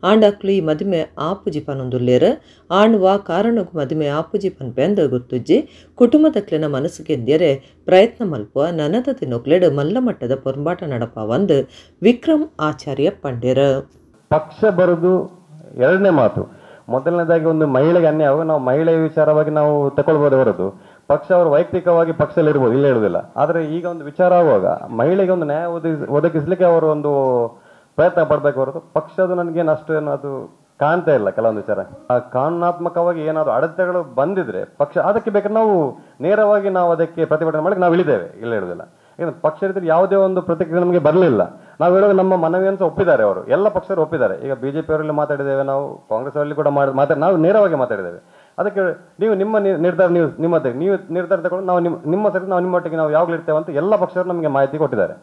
ಆಂಡಕ್ಲು ಈ ಮದುವೆ ಆಪುಜಿ ಪನೊಂದುಲ್ಲೇರ ಆಂಡ್ವಾ ಕಾರಣಕ್ಕೂ ಮದುವೆ ಆಪುಜಿ ಪನ್ ಬೆಂದ ಗುರ್ತುಜ್ಜಿ ಕುಟುಂಬದಕ್ಲಿನ ಮನಸ್ಸಿಗೆಂದ್ಯರೆ ಪ್ರಯತ್ನ ಮಲ್ಪುವ ನನದ ದಿನೊಕ್ಲೆಡ್ ಮಲ್ಲ ಮಟ್ಟದ ಪೊರ್ಬಾಟ ನಡಪ ಒಂದು ವಿಕ್ರಮ್ ಆಚಾರ್ಯ ಪಂಡ್ಯರ. ಪಕ್ಷ ಬರುದು ಎರಡನೇ ಮಾತು. ಮೊದಲನೇದಾಗಿ ಒಂದು ಮಹಿಳೆಗೆ ಅನ್ಯಾಯ ನಾವು ಮಹಿಳೆಯ ವಿಚಾರವಾಗಿ ನಾವು ತಗೊಳ್ಬೋದು ಹೊರತು ಪಕ್ಷ ಅವರು ವೈಯಕ್ತಿಕವಾಗಿ ಪಕ್ಷದಲ್ಲಿ ಇರ್ಬೋದು, ಇಲ್ಲ ಹೇಳುವುದಿಲ್ಲ. ಆದರೆ ಈಗ ಒಂದು ವಿಚಾರ ಆಗುವಾಗ ಮಹಿಳೆಗೆ ಒಂದು ನ್ಯಾಯ ಒದಗಿಸ್ಲಿಕ್ಕೆ ಅವರು ಒಂದು ಪ್ರಯತ್ನ ಪಡಬೇಕು ಹೊರತು ಪಕ್ಷದು ನನಗೇನು ಅಷ್ಟು ಏನು ಅದು ಕಾಣ್ತಾ ಇಲ್ಲ. ಕೆಲವೊಂದು ವಿಚಾರ ಕಾನೂನಾತ್ಮಕವಾಗಿ ಏನಾದ್ರು ಅಡೆತಡೆಗಳು ಬಂದಿದ್ರೆ ಪಕ್ಷ ಅದಕ್ಕೆ ಬೇಕಾದ್ರೆ ನಾವು ನೇರವಾಗಿ ನಾವು ಅದಕ್ಕೆ ಪ್ರತಿಭಟನೆ ಮಾಡಕ್ಕೆ ನಾವು ಇಳಿದ್ದೇವೆ, ಇಲ್ಲ ಹೇಳುವುದಿಲ್ಲ. ಈಗ ಪಕ್ಷ ರೀತಿಯಲ್ಲಿ ಯಾವುದೇ ಒಂದು ಪ್ರತಿಕ್ರಿಯೆ ನಮಗೆ ಬರಲಿಲ್ಲ. ನಾವು ಹೇಳೋದು ನಮ್ಮ ಮನವಿಯನ್ನು ಒಪ್ಪಿದ್ದಾರೆ ಅವರು, ಎಲ್ಲ ಪಕ್ಷರು ಒಪ್ಪಿದ್ದಾರೆ. ಈಗ ಬಿಜೆಪಿ ಅವರಲ್ಲಿ ಮಾತಾಡಿದ್ದೇವೆ, ನಾವು ಕಾಂಗ್ರೆಸ್ ಅವರಲ್ಲಿ ಕೂಡ ನಾವು ನೇರವಾಗಿ ಮಾತಾಡಿದ್ದೇವೆ. ಅದಕ್ಕೆ ನೀವು ನಿಮ್ಮ ನಿರ್ಧಾರ ನೀವು ನಿರ್ಧಾರ ತಗೊಂಡು ನಾವು ನಿಮ್ಮ ಸರಿ ನಾವು ನಿಮ್ಮೊಟ್ಟಿಗೆ ನಾವು ಯಾವಾಗಲೂ ಇರ್ತೇವೆ ಅಂತ ಎಲ್ಲ ಪಕ್ಷರು ನಮಗೆ ಮಾಹಿತಿ ಕೊಟ್ಟಿದ್ದಾರೆ.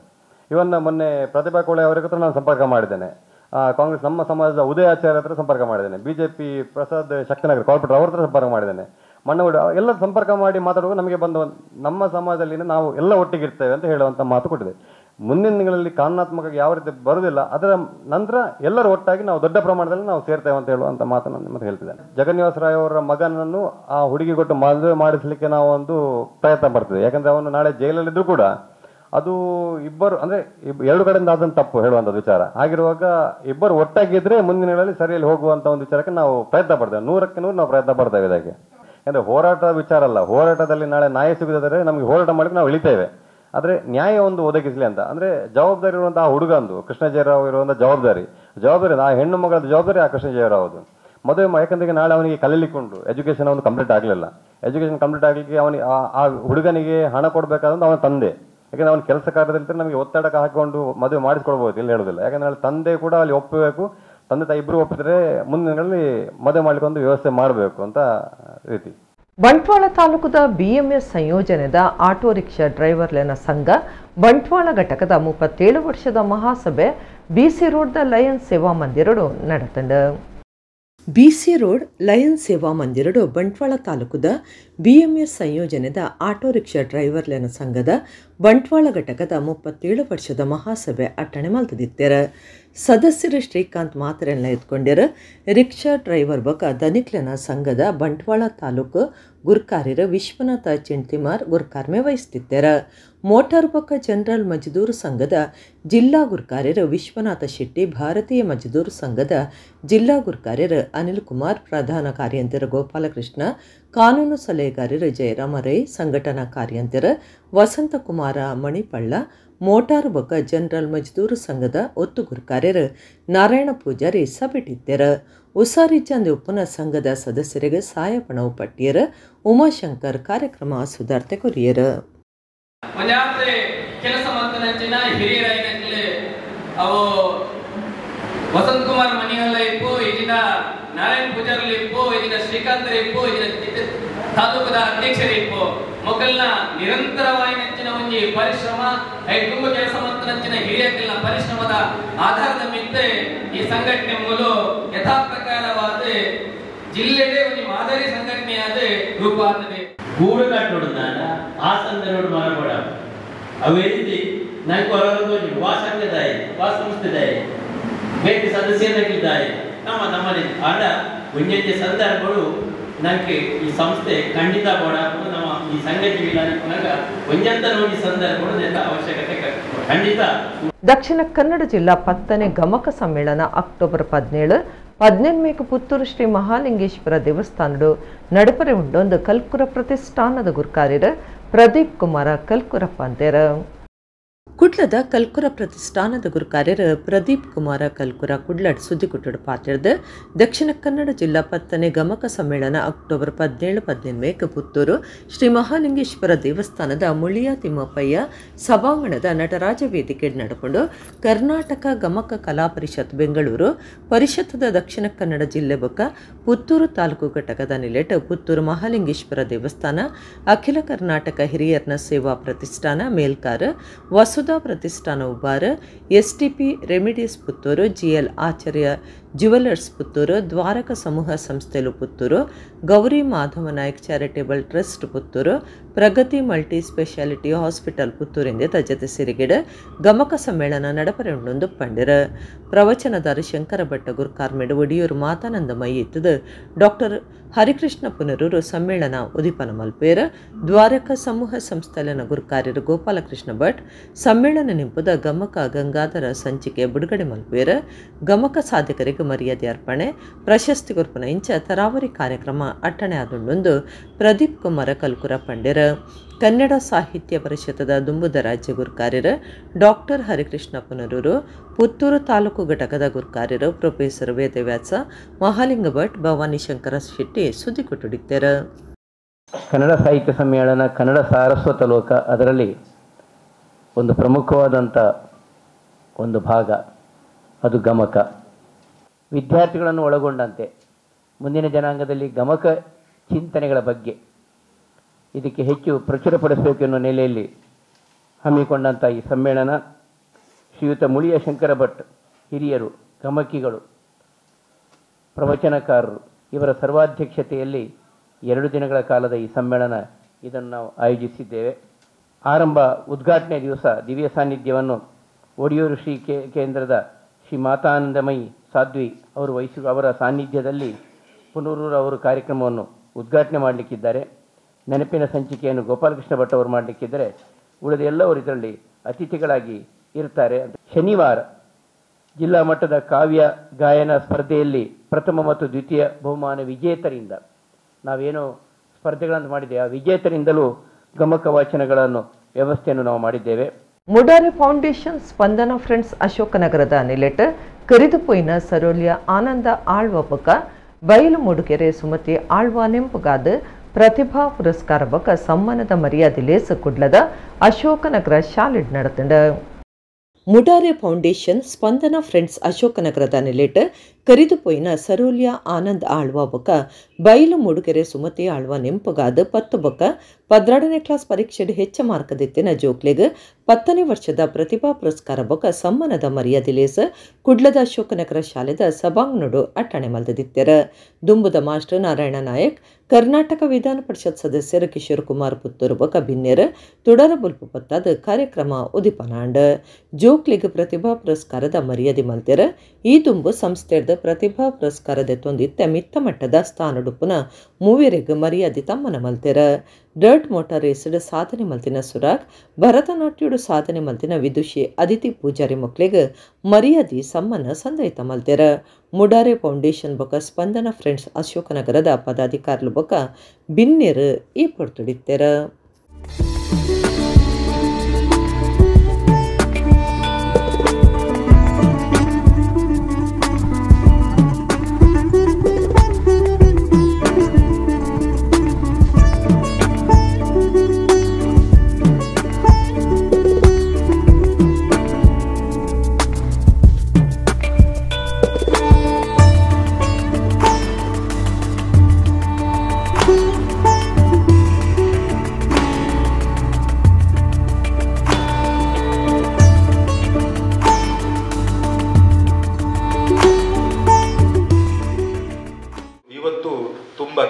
ಇವನ್ನ ಮೊನ್ನೆ ಪ್ರತಿಭಾ ಕೋಳೆ ಅವರ ಹತ್ರ ನಾನು ಸಂಪರ್ಕ ಮಾಡಿದ್ದೇನೆ, ಕಾಂಗ್ರೆಸ್ ನಮ್ಮ ಸಮಾಜದ ಉದಯ ಆಚಾರ್ಯ ಹತ್ರ ಸಂಪರ್ಕ ಮಾಡಿದ್ದೇನೆ, ಬಿಜೆಪಿ ಪ್ರಸಾದ್ ಶಕ್ತಿನಗರ ಕಾರ್ಪೊರೇಟರ್ ಅವ್ರ ಹತ್ರ ಸಂಪರ್ಕ ಮಾಡಿದ್ದೇನೆ, ಮಣ್ಣೋಡು ಎಲ್ಲ ಸಂಪರ್ಕ ಮಾಡಿ ಮಾತಾಡುವಾಗ ನಮಗೆ ಬಂದ ನಮ್ಮ ಸಮಾಜದಲ್ಲಿ ನಾವು ಎಲ್ಲ ಒಟ್ಟಿಗೆ ಇರ್ತೇವೆ ಅಂತ ಹೇಳುವಂಥ ಮಾತು ಕೊಟ್ಟಿದೆ. ಮುಂದಿನ ದಿನಗಳಲ್ಲಿ ಕಾನೂನಾತ್ಮಕ ಯಾವ ರೀತಿ ಬರುವುದಿಲ್ಲ, ಅದರ ನಂತರ ಎಲ್ಲರೂ ಒಟ್ಟಾಗಿ ನಾವು ದೊಡ್ಡ ಪ್ರಮಾಣದಲ್ಲಿ ನಾವು ಸೇರ್ತೇವೆ ಅಂತ ಹೇಳುವಂಥ ಮಾತನ್ನು ನಿಮ್ಮದು ಹೇಳ್ತಿದ್ದೇನೆ. ಜಗನ್ನಿವಾಸ ರಾಯ್ ಅವರ ಮಗನನ್ನು ಆ ಹುಡುಗಿ ಕೊಟ್ಟು ಮದುವೆ ಮಾಡಿಸಲಿಕ್ಕೆ ನಾವು ಒಂದು ಪ್ರಯತ್ನ ಪಡ್ತೇವೆ. ಯಾಕಂದ್ರೆ ಅವನು ನಾಳೆ ಜೈಲಲ್ಲಿದ್ದರೂ ಕೂಡ ಅದು ಇಬ್ಬರು ಅಂದರೆ ಎರಡು ಕಡೆಯಿಂದ ಆದಂಥ ತಪ್ಪು ಹೇಳುವಂಥದ್ದು ವಿಚಾರ. ಹಾಗಿರುವಾಗ ಇಬ್ಬರು ಒಟ್ಟಾಗಿದ್ದರೆ ಮುಂದಿನ ದಿನಗಳಲ್ಲಿ ಸರಿಯಲ್ಲಿ ಹೋಗುವಂಥ ಒಂದು ವಿಚಾರಕ್ಕೆ ನಾವು ಪ್ರಯತ್ನ ಪಡ್ತೇವೆ. 100ಕ್ಕೆ 100 ನಾವು ಪ್ರಯತ್ನ ಪಡ್ತೇವೆ ಇದಕ್ಕೆ. ಯಾಕಂದರೆ ಹೋರಾಟ ವಿಚಾರ ಅಲ್ಲ, ಹೋರಾಟದಲ್ಲಿ ನಾಳೆ ನ್ಯಾಯ ಸಿಗದಿದ್ದರೆ ನಮಗೆ ಹೋರಾಟ ಮಾಡಲಿಕ್ಕೆ ನಾವು ಇಳಿತೇವೆ. ಆದರೆ ನ್ಯಾಯ ಒಂದು ಒದಗಿಸಲಿ ಅಂತ ಅಂದರೆ ಜವಾಬ್ದಾರಿ ಇರುವಂಥ ಆ ಹುಡುಗಂದು ಕೃಷ್ಣ ಜಯರಾವ್ ಇರುವಂಥ ಜವಾಬ್ದಾರಿ ಆ ಹೆಣ್ಣು ಮಗಳ ಜವಾಬ್ದಾರಿ ಆ ಕೃಷ್ಣ ಜಯರಾವ್ದು ಮದುವೆ. ಯಾಕಂದ್ರೆ ನಾಳೆ ಅವನಿಗೆ ಕಲೀಲಿಕ್ಕೊಂಡು ಎಜುಕೇಶನ್ ಅವನು ಕಂಪ್ಲೀಟ್ ಆಗಲಿಲ್ಲ. ಎಜುಕೇಶನ್ ಕಂಪ್ಲೀಟ್ ಆಗಲಿಕ್ಕೆ ಅವನಿಗೆ ಆ ಹುಡುಗನಿಗೆ ಹಣ ಕೊಡಬೇಕಾದಂತ ಅವನ ತಂದೆ. ಯಾಕಂದ್ರೆ ಅವನ ಕೆಲಸ ಕಾರ್ಯದಲ್ಲಿ ನಮಗೆ ಒತ್ತಡಕ್ಕೆ ಹಾಕಿಕೊಂಡು ಮದುವೆ ಮಾಡಿಸ್ಕೊಳ್ಬೋದು, ಇಲ್ಲಿ ಹೇಳೋದಿಲ್ಲ. ಯಾಕಂದ್ರೆ ತಂದೆ ಕೂಡ ಅಲ್ಲಿ ಒಪ್ಪಬೇಕು, ತಂದೆ ತಾಯಿ ಇಬ್ಬರು ಒಪ್ಪಿದ್ರೆ ಮುಂದಿನ ದಿನಗಳಲ್ಲಿ ಮದುವೆ ಮಾಡ್ಲಿಕ್ಕೆ ಒಂದು ವ್ಯವಸ್ಥೆ ಮಾಡಬೇಕು ಅಂತ ರೀತಿ. ಬಂಟ್ವಾಳ ತಾಲೂಕದ ಬಿಎಂಎಸ್ ಸಂಯೋಜನೆದ ಆಟೋ ರಿಕ್ಷಾ ಡ್ರೈವರ್ಲೆನ ಸಂಘ ಬಂಟ್ವಾಳ ಘಟಕದ 37 ವರ್ಷದ ಮಹಾಸಭೆ ಬಿಸಿ ರೋಡ್ದ ಲಯನ್ ಸೇವಾ ಮಂದಿರಡು ನಡೆತಂಡ. ಬಿಸಿ ರೋಡ್ ಲಯನ್ ಸೇವಾ ಮಂದಿರಡು ಬಂಟ್ವಾಳ ತಾಲೂಕದ ಬಿಎಂಎಸ್ ಸಂಯೋಜನೆದ ಆಟೋ ರಿಕ್ಷಾ ಡ್ರೈವರ್ಲೆನ ಸಂಘದ ಬಂಟ್ವಾಳ ಘಟಕದ 37 ವರ್ಷದ ಮಹಾಸಭೆ ಅಟ್ಟಣೆ ಮಲ್ತದಿತ್ತೆರ. ಸದಸ್ಯರು ಶ್ರೀಕಾಂತ್ ಮಾತ್ರೆಲ್ಲ ಎತ್ಕೊಂಡ್ಯಾರ. ರಿಕ್ಷಾ ಡ್ರೈವರ್ ಬಕ ದನಿಕ್ಲೆನ ಸಂಘದ ಬಂಟ್ವಾಳ ತಾಲೂಕು ಗುರ್ಕಾರ್ಯರ ವಿಶ್ವನಾಥ ಚಿಂಟಿಮಾರ್ ಗುರ್ಕಾರ್ಮೆ ವಹಿಸ್ತಿದ್ದಾರ. ಮೋಟಾರ್ ಬಕ ಜನರಲ್ ಮಜ್ದೂರ್ ಸಂಘದ ಜಿಲ್ಲಾ ಗುರ್ಕಾರ್ಯರ ವಿಶ್ವನಾಥ ಶೆಟ್ಟಿ, ಭಾರತೀಯ ಮಜ್ದೂರ್ ಸಂಘದ ಜಿಲ್ಲಾ ಗುರ್ಕಾರ್ಯರ ಅನಿಲ್ ಕುಮಾರ್, ಪ್ರಧಾನ ಕಾರ್ಯಂತರ ಗೋಪಾಲಕೃಷ್ಣ, ಕಾನೂನು ಸಲಹೆಗಾರರು ಜಯರಾಮ ರೈ, ಸಂಘಟನಾ ಕಾರ್ಯಂತರ ವಸಂತಕುಮಾರ ಮಣಿಪಳ್ಳ, ಮೋಟಾರ್ ಬಕ ಜನರಲ್ ಮಜ್ದೂರ್ ಸಂಘದ ಒತ್ತು ಗುರ್ಕಾರ್ಯರು ನಾರಾಯಣ ಪೂಜಾರಿ ಸಭೆಟಿದ್ದರ. ಉಸಾರಿ ಚಂದ್ ಉಪ್ಪನ ಸಂಘದ ಸದಸ್ಯರಿಗೆ ಸಹಾಯ ಪಣವು ಪಟ್ಟಿಯರ. ಉಮಾಶಂಕರ್ ಕಾರ್ಯಕ್ರಮ ಸುಧಾರ್ತೆ ಕೊರಿಯರ. ವಸಂತ್ ಕುಮಾರ್ ಮನಿಹಲ್ಲ ಇಪ್ಪು ನಾರಾಯಣ ಪೂಜಾರಲ್ಲಿ ಇಪ್ಪು ಇದೀಗ ಶ್ರೀಕಾಂತರ ಇಪ್ಪು ಇದೀಗ ತಾಲೂಕದ ಅಧ್ಯಕ್ಷರಿಪ್ಪು ಮೊಕಲ್ನ ನಿರಂತರವಾಗಿ ನೆಚ್ಚಿನ ಒಂಜಿ ಪರಿಶ್ರಮ ತುಂಬ ಕೆಲಸ ಮಂತನಂಚಿನ ಹಿರಿಯಕ್ಕಿನ ಪರಿಶ್ರಮದ ಆಧಾರದ ಮಿತ್ತೆ ಈ ಸಂಘಟನೆ ಮೂಲ ಯಥಾ ಪ್ರಕಾರವಾದ ಜಿಲ್ಲೆಗೆ ಒಂದು ಮಾದರಿ ಸಂಘಟನೆಯಾದ ರೂಪ ಆಗ್ತದೆ. ಕೂಡುಗಟ್ಟೋಡುತ್ತಾಗ ಆ ಸಂದರ್ಭ ಮಾಡಬೇಡ ಅವೇ ರೀತಿ ನಂಗೆ ಹೊರಗಡೆ ವಾ ಸಂಘದಾಯಿ ವಾ ಸಂಸ್ಥೆದಾಯಿ ವ್ಯಕ್ತಿ ಸದಸ್ಯರಾಗಿದ್ದಾಯಿ ನಮ್ಮಲ್ಲಿ ಆಡ ಒಂಜೊಂದು ಸಂದರ್ಭಗಳು ನನಗೆ ಈ ಸಂಸ್ಥೆ ಖಂಡಿತ ಬೋಡ ನಮ್ಮ ಈ ಸಂಘಟನೆ ಇಲ್ಲ ಒಂಜಂತ ನೋಡಿ ಸಂದರ್ಭಗಳು ಅವಶ್ಯಕತೆ ಖಂಡಿತ. ದಕ್ಷಿಣ ಕನ್ನಡ ಜಿಲ್ಲಾ 10ನೇ ಗಮಕ ಸಮ್ಮೇಳನ ಅಕ್ಟೋಬರ್ 17 ಪುತ್ತೂರು ಶ್ರೀ ಮಹಾಲಿಂಗೇಶ್ವರ ದೇವಸ್ಥಾನಡು ನಡುಪರೆ ಉಂಡೊಂದು ಕಲ್ಕುರ ಪ್ರತಿಷ್ಠಾನದ ಗುರುಕಾರ್ಯರು ಪ್ರದೀಪ್ ಕುಮಾರ ಕಲ್ಕುರಪ್ಪ ಅಂತೇರ. ಕುಡ್ಲದ ಕಲ್ಕುರ ಪ್ರತಿಷ್ಠಾನದ ಗುರುಕಾರ್ಯರು ಪ್ರದೀಪ್ ಕುಮಾರ ಕಲ್ಕುರ ಕುಡ್ಲಡ್ ಸುದ್ದಿಗುಟ್ಟಡು ಪಾತಿರ್ದು ದಕ್ಷಿಣ ಕನ್ನಡ ಜಿಲ್ಲಾ 10ನೇ ಗಮಕ ಸಮ್ಮೇಳನ ಅಕ್ಟೋಬರ್ 17 ಪುತ್ತೂರು ಶ್ರೀ ಮಹಾಲಿಂಗೇಶ್ವರ ದೇವಸ್ಥಾನದ ಮುಳಿಯ ತಿಮ್ಮಪ್ಪಯ್ಯ ಸಭಾಂಗಣದ ನಟರಾಜ ವೇದಿಕೆ ನಡ್ಕೊಂಡು ಕರ್ನಾಟಕ ಗಮಕ ಕಲಾ ಪರಿಷತ್ ಬೆಂಗಳೂರು ಪರಿಷತ್ತದ ದಕ್ಷಿಣ ಕನ್ನಡ ಜಿಲ್ಲೆ ಬೊಕ್ಕ ಪುತ್ತೂರು ತಾಲೂಕು ಘಟಕದ ನಿಲೆಟ್ ಪುತ್ತೂರು ಮಹಾಲಿಂಗೇಶ್ವರ ದೇವಸ್ಥಾನ ಅಖಿಲ ಕರ್ನಾಟಕ ಹಿರಿಯರ್ನ ಸೇವಾ ಪ್ರತಿಷ್ಠಾನ ಮೇಲ್ಕಾರ್ ವಸುಧಾ ಪ್ರತಿಷ್ಠಾನ ಉಬಾರ ಎಸ್ಟಿಪಿ ರೆಮಿಡಿಯಸ್ ಪುತ್ತೂರು ಜಿಎಲ್ ಆಚಾರ್ಯ ಜ್ಯುವೆಲರ್ಸ್ ಪುತ್ತೂರು ದ್ವಾರಕ ಸಮೂಹ ಸಂಸ್ಥೆಲು ಪುತ್ತೂರು ಗೌರಿ ಮಾಧವ ನಾಯಕ್ ಚಾರಿಟೇಬಲ್ ಟ್ರಸ್ಟ್ ಪುತ್ತೂರು ಪ್ರಗತಿ ಮಲ್ಟಿ ಸ್ಪೆಷಾಲಿಟಿ ಹಾಸ್ಪಿಟಲ್ ಪುತ್ತೂರಿಂದ ಜತೆ ಸಿರಿಗಿಡ ಗಮಕ ಸಮ್ಮೇಳನ ನಡಪರೆಂಡೊಂದು ಪಂಡಿರ ಪ್ರವಚನದಾರ ಶಂಕರ ಭಟ್ಟ ಗುರುಕಾರ್ಮೆಡ್ ಒಡಿಯೂರು ಮಾತಾನಂದ ಮೈ ಇತ್ತದು ಡಾಕ್ಟರ್ ಹರಿಕೃಷ್ಣ ಪುನರೂರು ಸಮ್ಮೇಳನ ಉದಿಪನ ಮಲ್ಪೇರ ದ್ವಾರಕ ಸಮೂಹ ಸಂಸ್ಥೆಲನ ಗುರುಕಾರ್ಯರು ಗೋಪಾಲಕೃಷ್ಣ ಭಟ್ ಸಮ್ಮೇಳನ ನಿಂಪುದ ಗಮಕ ಗಂಗಾಧರ ಸಂಚಿಕೆ ಬಿಡುಗಡೆ ಮಲ್ಪೇರ ಗಮಕ ಸಾಧಕರಿಗೆ ಮರ್ಯಾದೆ ಅರ್ಪಣೆ ಪ್ರಶಸ್ತಿ ಗುರುಪನ ಇಂಚ ತರಾವರಿ ಕಾರ್ಯಕ್ರಮ ಅಟ್ಟಣೆ ಆದುಂಡೊಂದು ಪ್ರದೀಪ್ ಕುಮಾರ ಕಲ್ಕುರ ಪಂಡಿರ. ಕನ್ನಡ ಸಾಹಿತ್ಯ ಪರಿಷತ್ತದ ದುಂಬುದ ರಾಜ್ಯ ಗುರುಕಾರ್ಯರು ಡಾಕ್ಟರ್ ಹರಿಕೃಷ್ಣ ಪುನರೂರು ಪುತ್ತೂರು ತಾಲೂಕು ಘಟಕದ ಗುರುಕಾರ್ಯರು ಪ್ರೊಫೆಸರ್ ವೇದವ್ಯಾಸ ಮಹಾಲಿಂಗ ಭಟ್ ಭವಾನಿ ಶಂಕರ ಶೆಟ್ಟಿ ಸುದ್ದಿ ಕೊಟ್ಟಿದ್ದಾರೆ. ಕನ್ನಡ ಸಾಹಿತ್ಯ ಸಮ್ಮೇಳನ ಕನ್ನಡ ಸಾರಸ್ವತ ಲೋಕ ಅದರಲ್ಲಿ ಒಂದು ಪ್ರಮುಖವಾದಂಥ ಒಂದು ಭಾಗ ಅದು ಗಮಕ. ವಿದ್ಯಾರ್ಥಿಗಳನ್ನು ಒಳಗೊಂಡಂತೆ ಮುಂದಿನ ಜನಾಂಗದಲ್ಲಿ ಗಮಕ ಚಿಂತನೆಗಳ ಬಗ್ಗೆ ಇದಕ್ಕೆ ಹೆಚ್ಚು ಪ್ರಚುರಪಡಿಸಬೇಕು ಎನ್ನುವ ನೆಲೆಯಲ್ಲಿ ಹಮ್ಮಿಕೊಂಡಂಥ ಈ ಸಮ್ಮೇಳನ ಶ್ರೀಯುತ ಮುಳಿಯ ಶಂಕರ ಭಟ್ ಹಿರಿಯರು ಗಮಕಿಗಳು ಪ್ರವಚನಕಾರರು ಇವರ ಸರ್ವಾಧ್ಯಕ್ಷತೆಯಲ್ಲಿ 2 ದಿನಗಳ ಕಾಲದ ಈ ಸಮ್ಮೇಳನ ಇದನ್ನು ನಾವು ಆಯೋಜಿಸಿದ್ದೇವೆ. ಉದ್ಘಾಟನೆ ದಿವಸ ದಿವ್ಯ ಸಾನ್ನಿಧ್ಯವನ್ನು ಒಡಿಯೂರು ಶ್ರೀ ಕೇಂದ್ರದ ಶ್ರೀ ಮಾತಾನಂದಮಯಿ ಸಾಧ್ವಿ ಅವರು ಅವರ ಸಾನ್ನಿಧ್ಯದಲ್ಲಿ ಪುನರೂರು ಅವರು ಕಾರ್ಯಕ್ರಮವನ್ನು ಉದ್ಘಾಟನೆ ಮಾಡಲಿಕ್ಕಿದ್ದಾರೆ. ನೆನಪಿನ ಸಂಚಿಕೆಯನ್ನು ಗೋಪಾಲಕೃಷ್ಣ ಭಟ್ ಅವರು ಮಾಡಲಿಕ್ಕಿದ್ದರೆ ಉಳಿದ ಎಲ್ಲವರು ಇದರಲ್ಲಿ ಅತಿಥಿಗಳಾಗಿ ಇರ್ತಾರೆ. ಶನಿವಾರ ಜಿಲ್ಲಾ ಮಟ್ಟದ ಕಾವ್ಯ ಗಾಯನ ಸ್ಪರ್ಧೆಯಲ್ಲಿ ಪ್ರಥಮ ಮತ್ತು ದ್ವಿತೀಯ ಬಹುಮಾನ ವಿಜೇತರಿಂದ ನಾವೇನು ಸ್ಪರ್ಧೆಗಳನ್ನು ಮಾಡಿದ್ದೇವೆ ಆ ವಿಜೇತರಿಂದಲೂ ಗಮಕ ವಾಚನಗಳನ್ನು ವ್ಯವಸ್ಥೆಯನ್ನು ನಾವು ಮಾಡಿದ್ದೇವೆ. ಮುಡಾರೆ ಫೌಂಡೇಶನ್ ಸ್ಪಂದನ ಫ್ರೆಂಡ್ಸ್ ಅಶೋಕನಗರದ ನಿಲೆಟ್ ಕರಿದುಪೋಯಿನ ಸರೋಲ್ಯ ಆನಂದ ಆಳ್ವ ಬೊಕ್ಕ ಬಯಲು ಮೂಡುಗೆರೆ ಸುಮತಿ ಆಳ್ವ ನೆಂಪುಗಾದ ಪ್ರತಿಭಾ ಪುರಸ್ಕಾರ ಬೊಕ್ಕ ಸಮ್ಮಾನದ ಮರ್ಯಾದೆ ಲೇಸ ಕುಡ್ಲದ ಅಶೋಕನಗರ ಶಾಲೆಡ್ ನಡತಂಡ. ಮುಡಾರೆ ಫೌಂಡೇಶನ್ ಸ್ಪಂದನ ಫ್ರೆಂಡ್ಸ್ ಅಶೋಕನಗರದ ನಿಲೆಟ್ ಕರಿದುಪೋಯಿನ ಸರೋಲ್ಯ ಆನಂದ್ ಆಳ್ವ ಬೊಕ್ಕ ಬಯಲು ಮೂಡುಗೆರೆ ಸುಮತಿ ಆಳ್ವ ನೆಂಪುಗಾದ 10 ಬೊಕ್ಕ 12ನೇ ಕ್ಲಾಸ್ ಪರೀಕ್ಷೆಡ್ ಹೆಚ್ಚ ಮಾರ್ಕದೆತ್ತಿನ ಜೋಕ್ಲೆಗ್ 10ನೇ ವರ್ಷದ ಪ್ರತಿಭಾ ಪುರಸ್ಕಾರ ಬೊಕ್ಕ ಸಮ್ಮಾನದ ಮರ್ಯಾದೆ ಲೇಸ ಕುಡ್ಲದ ಅಶೋಕನಗರ ಶಾಲೆದ ಸಭಾಂಗಣಡು ಅಟ್ಟಣೆ ಮಲ್ದಿತ್ತೆರ. ದುಂಬುದ ಮಾಸ್ಟರ್ ನಾರಾಯಣ ನಾಯಕ್ ಕರ್ನಾಟಕ ವಿಧಾನ ಪರಿಷತ್ ಸದಸ್ಯರು ಕಿಶೋರ್ ಕುಮಾರ್ ಪುತ್ತೂರು ಬೊಕ್ಕ ಬಿನ್ನೆರ ತುಡರ ಬುಲ್ಪು ಪತ್ತಾದ ಕಾರ್ಯಕ್ರಮ ಉದಿಪನಾಂಡ ಜೋಕ್ಲಿಗ್ ಪ್ರತಿಭಾ ಪುರಸ್ಕಾರದ ಮರ್ಯಾದೆ ಮಲ್ತೆರ. ಈ ದುಂಬು ಸಂಸ್ಥೆದ ಪ್ರತಿಭಾ ಪುರಸ್ಕಾರದ ತೊಂದಿತ್ತ ಮಿತ್ತ ಮಟ್ಟದ ಸ್ಥಾನಡುಪ್ಪುನ ಮೂವರಿಗೆ ಮರ್ಯಾದೆ ತಮ್ಮನ ಮಲ್ತೆರ. ಡರ್ಟ್ ಮೋಟಾರ್ ರೇಸ್ಡ್ ಸಾಧನೆ ಮಲ್ತಿನ ಸುರಾಗ್ ಭರತನಾಟ್ಯಡು ಸಾಧನೆ ಮಲ್ತಿನ ವಿದುಷಿ ಅದಿತಿ ಪೂಜಾರಿ ಮಕ್ಳಿಗೆ ಮರ್ಯಾದೆ ಸಮ್ಮಾನ ಸಂದೈತ ಮಲ್ತೆರ. ಮುಡಾರೆ ಫೌಂಡೇಶನ್ ಬೊಕ್ಕ ಸ್ಪಂದನ ಫ್ರೆಂಡ್ಸ್ ಅಶೋಕನಗರದ ಪದಾಧಿಕಾರಿಗಳು ಬೊಕ್ಕ ಬಿನ್ನೆರು ಈ ಪೊರ್ತುಡಿತ್ತೆರ.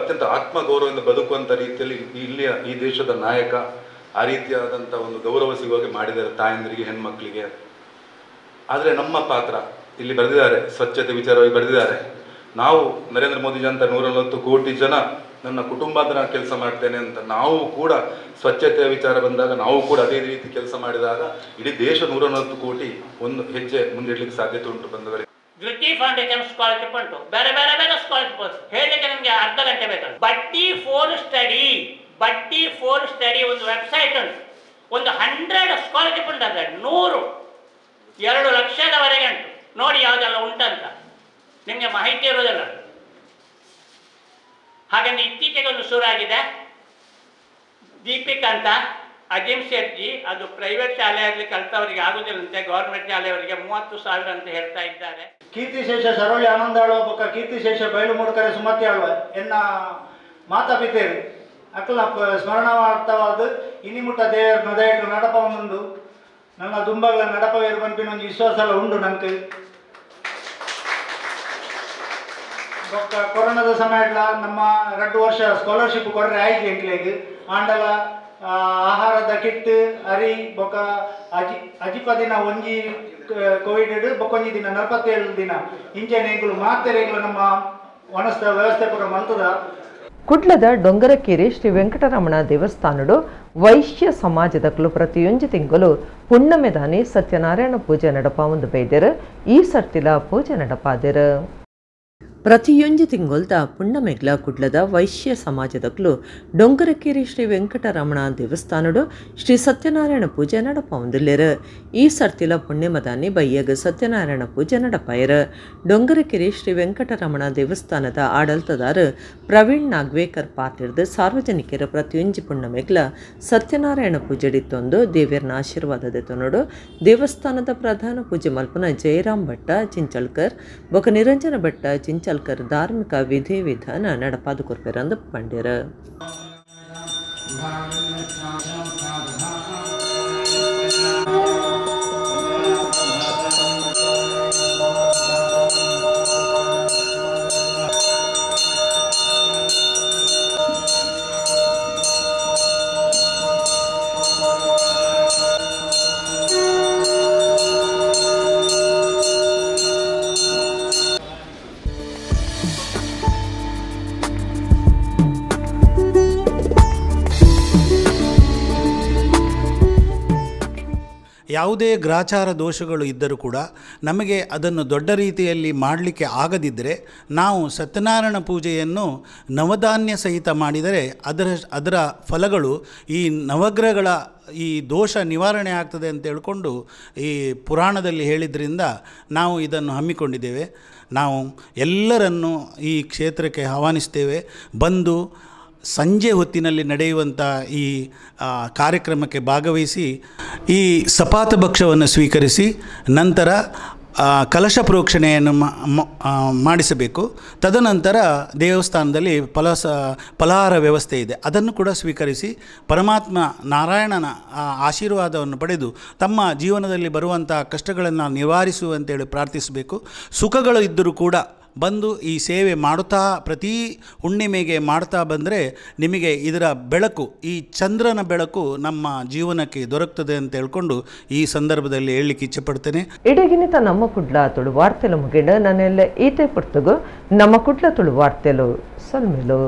ಅತ್ಯಂತ ಆತ್ಮಗೌರವದಿಂದ ಬದುಕುವಂಥ ರೀತಿಯಲ್ಲಿ ಇಲ್ಲಿಯ ಈ ದೇಶದ ನಾಯಕ ಆ ರೀತಿಯಾದಂಥ ಒಂದು ಗೌರವ ಸಿಗುವಾಗೆ ಮಾಡಿದ್ದಾರೆ ತಾಯಂದಿರಿಗೆ, ಹೆಣ್ಮಕ್ಳಿಗೆ. ಆದರೆ ನಮ್ಮ ಪಾತ್ರ ಇಲ್ಲಿ ಬರೆದಿದ್ದಾರೆ, ಸ್ವಚ್ಛತೆ ವಿಚಾರವಾಗಿ ಬರೆದಿದ್ದಾರೆ. ನಾವು ನರೇಂದ್ರ ಮೋದಿಜಿ ಅಂತ 140 ಕೋಟಿ ಜನ ನನ್ನ ಕುಟುಂಬದ ಕೆಲಸ ಮಾಡ್ತೇನೆ ಅಂತ ನಾವು ಕೂಡ ಸ್ವಚ್ಛತೆಯ ವಿಚಾರ ಬಂದಾಗ ನಾವು ಕೂಡ ಅದೇ ರೀತಿ ಕೆಲಸ ಮಾಡಿದಾಗ ಇಡೀ ದೇಶ 140 ಕೋಟಿ ಒಂದು ಹೆಜ್ಜೆ ಮುಂದಿಡ್ಲಿಕ್ಕೆ ಸಾಧ್ಯತೆ ಉಂಟು. ಬಂದವರೆ ದೃಷ್ಟಿ ಫೌಂಡೇಶನ್ ಸ್ಕಾಲರ್ಶಿಪ್ ಉಂಟು, ಬೇರೆ ಬೇರೆ ಬೇರೆ ಸ್ಕಾಲರ್ಶಿಪ್ ಹೇಳಲಿಕ್ಕೆ ನಿಮಗೆ ಅರ್ಧ ಗಂಟೆ ಬೇಕಾಗುತ್ತೆ. ಬಡ್ಡಿ ಫೋರ್ ಸ್ಟಡಿ ಒಂದು ವೆಬ್ಸೈಟ್ ಉಂಟು, ಒಂದು 100 ಸ್ಕಾಲರ್ಶಿಪ್ ಉಂಟು, ಅಂದರೆ 100-2 ಲಕ್ಷದವರೆಗೆ ಉಂಟು. ನೋಡಿ ಯಾವುದೆಲ್ಲ ಉಂಟಂತ ನಿಮಗೆ ಮಾಹಿತಿ ಇರೋದಿಲ್ಲ. ಹಾಗಾಗಿ ಇತ್ತೀಚೆಗೆ ಒಂದು ಶುರುವಾಗಿದೆ ದೀಪಿಕ್ ಅಂತ, ಅಜಿಮ್ ಶೆಟ್ಟಿ. ಅದು ಪ್ರೈವೇಟ್ ಶಾಲೆಯಲ್ಲಿ ಕಲಿತವರಿಗೆ ಆಗುದಿಲ್ಲಂತೆ, ಗೌರ್ಮೆಂಟ್ ಶಾಲೆಯವರಿಗೆ 30,000 ಅಂತ ಹೇಳ್ತಾ ಇದ್ದಾರೆ. ಕೀರ್ತಿಶೇಷ ಸರೋಳಿ ಆನಂದಾಳುವ ಬೊಕ್ಕ ಕೀರ್ತಿಶೇಷ ಬಯಲು ಮೂಡ್ಕರೆ ಸುಮತಿ ಆಳ್ವ ಎನ್ನ ಮಾತಾಪಿತೇರು ಅಕ್ಕಲ ಸ್ಮರಣವಾರ್ಥವಾದ ಇನಿಮುಟ್ಟ ದೇವರ ನದಯಟ್ಟು ನಡಪ ಮುಂದು ನನ್ನ ದುಂಬಗಳ ನಡಪವೇರು ಪಂಪಿನ ಒಂದು ವಿಶ್ವಾಸ ಎಲ್ಲ ಉಂಡು ನಂಗೆ. ಬೊಕ್ಕ ಕೊರೋನಾದ ಸಮಯಡ್ಲ ನಮ್ಮ 2 ವರ್ಷ ಸ್ಕಾಲರ್ಶಿಪ್ ಕೊಡ್ರೆ ಆಯ್ತು ಎಂಕ್ಲೆಗ್ ಆಂಡಲ ಆಹಾರದ ಕಿಟ್ ಅರಿ ಬೊಕ್ಕ ಅಜಿಪ ದಿನ ಒಂಜಿ ಕೋವಿಡ್ ಬೊಕ್ಕೊಂಜಿ ದಿನ 47 ದಿನ ಇಂಚೆನೆಗಳು ಮಾತ್ರೆಗಳು ನಮ್ಮ ವನಸ್ಥ ವ್ಯವಸ್ಥೆ ಕೂಡ ಮಂತದ. ಕುಡ್ಲದ ಡೊಂಗರಕೇರಿ ಶ್ರೀ ವೆಂಕಟರಮಣ ದೇವಸ್ಥಾನಡು ವೈಶ್ಯ ಸಮಾಜದಕ್ಕಲು ಪ್ರತಿಯೊಂದು ತಿಂಗಳು ಪುಣ್ಣಮೆದಾನಿ ಸತ್ಯನಾರಾಯಣ ಪೂಜೆ ನಡಪ ಒಂದು ಬೈದೆರು. ಈ ಸರ್ತಿಲ ಪೂಜೆ ನಡಪಾದೆರು. ಪ್ರತಿಯೊಂದು ತಿಂಗೊಲ್ದ ಪುಣ್ಣಮೆಗ್ಲ ಕುಡ್ಲದ ವೈಶ್ಯ ಸಮಾಜದಕ್ಕಲು ಡೊಂಗರಕೇರಿ ಶ್ರೀ ವೆಂಕಟರಮಣ ದೇವಸ್ಥಾನಡು ಶ್ರೀ ಸತ್ಯನಾರಾಯಣ ಪೂಜೆ ನಡಪ ಒಂದಿಲ್ಲೇರು. ಈ ಸರ್ತಿಲ ಪುಣ್ಯಮದಾನಿ ಬಯ್ಯಗ ಸತ್ಯನಾರಾಯಣ ಪೂಜೆ ನಡಪಾಯರು. ಡೊಂಗರಕೇರಿ ಶ್ರೀ ವೆಂಕಟರಮಣ ದೇವಸ್ಥಾನದ ಆಡಳಿತದಾರ ಪ್ರವೀಣ್ ನಾಗ್ವೇಕರ್ ಪಾತಿರ್ದು ಸಾರ್ವಜನಿಕರ ಪ್ರತಿಯೊಂದು ಪುಣ್ಣಮೆಗ್ಲ ಸತ್ಯನಾರಾಯಣ ಪೂಜೆಡಿತ್ತೊಂದು ದೇವ್ಯರ್ನ ಆಶೀರ್ವಾದದ ತೊನಡು ದೇವಸ್ಥಾನದ ಪ್ರಧಾನ ಪೂಜೆ ಮಲ್ಪನ ಜಯರಾಮ್ ಭಟ್ಟ ಚಿಂಚಲ್ಕರ್ ಬೊಕ ನಿರಂಜನ ಭಟ್ಟ ಚಿಂಚಲ್ಕರ್ ಧಾರ್ಮಿಕ ವಿಧಿ ವಿಧಾನ ನಡಪಾದು ಕೊರ್ಪೆರಂದು ಪಂಡ್ಯರ. ಯಾವುದೇ ಗ್ರಾಚಾರ ದೋಷಗಳು ಇದ್ದರೂ ಕೂಡ ನಮಗೆ ಅದನ್ನು ದೊಡ್ಡ ರೀತಿಯಲ್ಲಿ ಮಾಡಲಿಕ್ಕೆ ಆಗದಿದ್ದರೆ ನಾವು ಸತ್ಯನಾರಾಯಣ ಪೂಜೆಯನ್ನು ನವಧಾನ್ಯ ಸಹಿತ ಮಾಡಿದರೆ ಅದರ ಫಲಗಳು ಈ ನವಗ್ರಹಗಳ ಈ ದೋಷ ನಿವಾರಣೆ ಆಗ್ತದೆ ಅಂತ ಹೇಳ್ಕೊಂಡು ಈ ಪುರಾಣದಲ್ಲಿ ಹೇಳಿದ್ರಿಂದ ನಾವು ಇದನ್ನು ಹಮ್ಮಿಕೊಂಡಿದ್ದೇವೆ. ನಾವು ಎಲ್ಲರನ್ನು ಈ ಕ್ಷೇತ್ರಕ್ಕೆ ಆಹ್ವಾನಿಸ್ತೇವೆ. ಬಂದು ಸಂಜೆ ಹೊತ್ತಿನಲ್ಲಿ ನಡೆಯುವಂಥ ಈ ಕಾರ್ಯಕ್ರಮಕ್ಕೆ ಭಾಗವಹಿಸಿ ಈ ಸಪಾತ ಭಕ್ಷ್ಯವನ್ನು ಸ್ವೀಕರಿಸಿ ನಂತರ ಕಲಶ ಪ್ರೋಕ್ಷಣೆಯನ್ನು ಮಾಡಿಸಬೇಕು. ತದನಂತರ ದೇವಸ್ಥಾನದಲ್ಲಿ ಫಲಹಾರ ವ್ಯವಸ್ಥೆ ಇದೆ, ಅದನ್ನು ಕೂಡ ಸ್ವೀಕರಿಸಿ ಪರಮಾತ್ಮ ನಾರಾಯಣನ ಆಶೀರ್ವಾದವನ್ನು ಪಡೆದು ತಮ್ಮ ಜೀವನದಲ್ಲಿ ಬರುವಂಥ ಕಷ್ಟಗಳನ್ನು ನಿವಾರಿಸುವಂತೇಳಿ ಪ್ರಾರ್ಥಿಸಬೇಕು. ಸುಖಗಳು ಇದ್ದರೂ ಕೂಡ ಬಂದು ಈ ಸೇವೆ ಮಾಡುತ್ತಾ ಪ್ರತಿ ಹುಣ್ಣಿಮೆಗೆ ಮಾಡ್ತಾ ಬಂದರೆ ನಿಮಗೆ ಇದರ ಬೆಳಕು, ಈ ಚಂದ್ರನ ಬೆಳಕು ನಮ್ಮ ಜೀವನಕ್ಕೆ ದೊರಕ್ತದೆ ಅಂತ ಹೇಳ್ಕೊಂಡು ಈ ಸಂದರ್ಭದಲ್ಲಿ ಹೇಳಲಿಕ್ಕೆ ಇಚ್ಛೆಪಡ್ತೇನೆ. ಇಡಗಿನಿತ ನಮ್ಮ ಕುಡ್ಲ ತುಳು ವಾರ್ತೆಲು ಮುಗಿಂಡ ನಾನೆಲ್ಲ ಈತೆ ಪುರ್ತಗು ನಮ್ಮ ಕುಡ್ಲ ತುಳು ವಾರ್ತೆಲು ಸಲ್ಮೆಲು.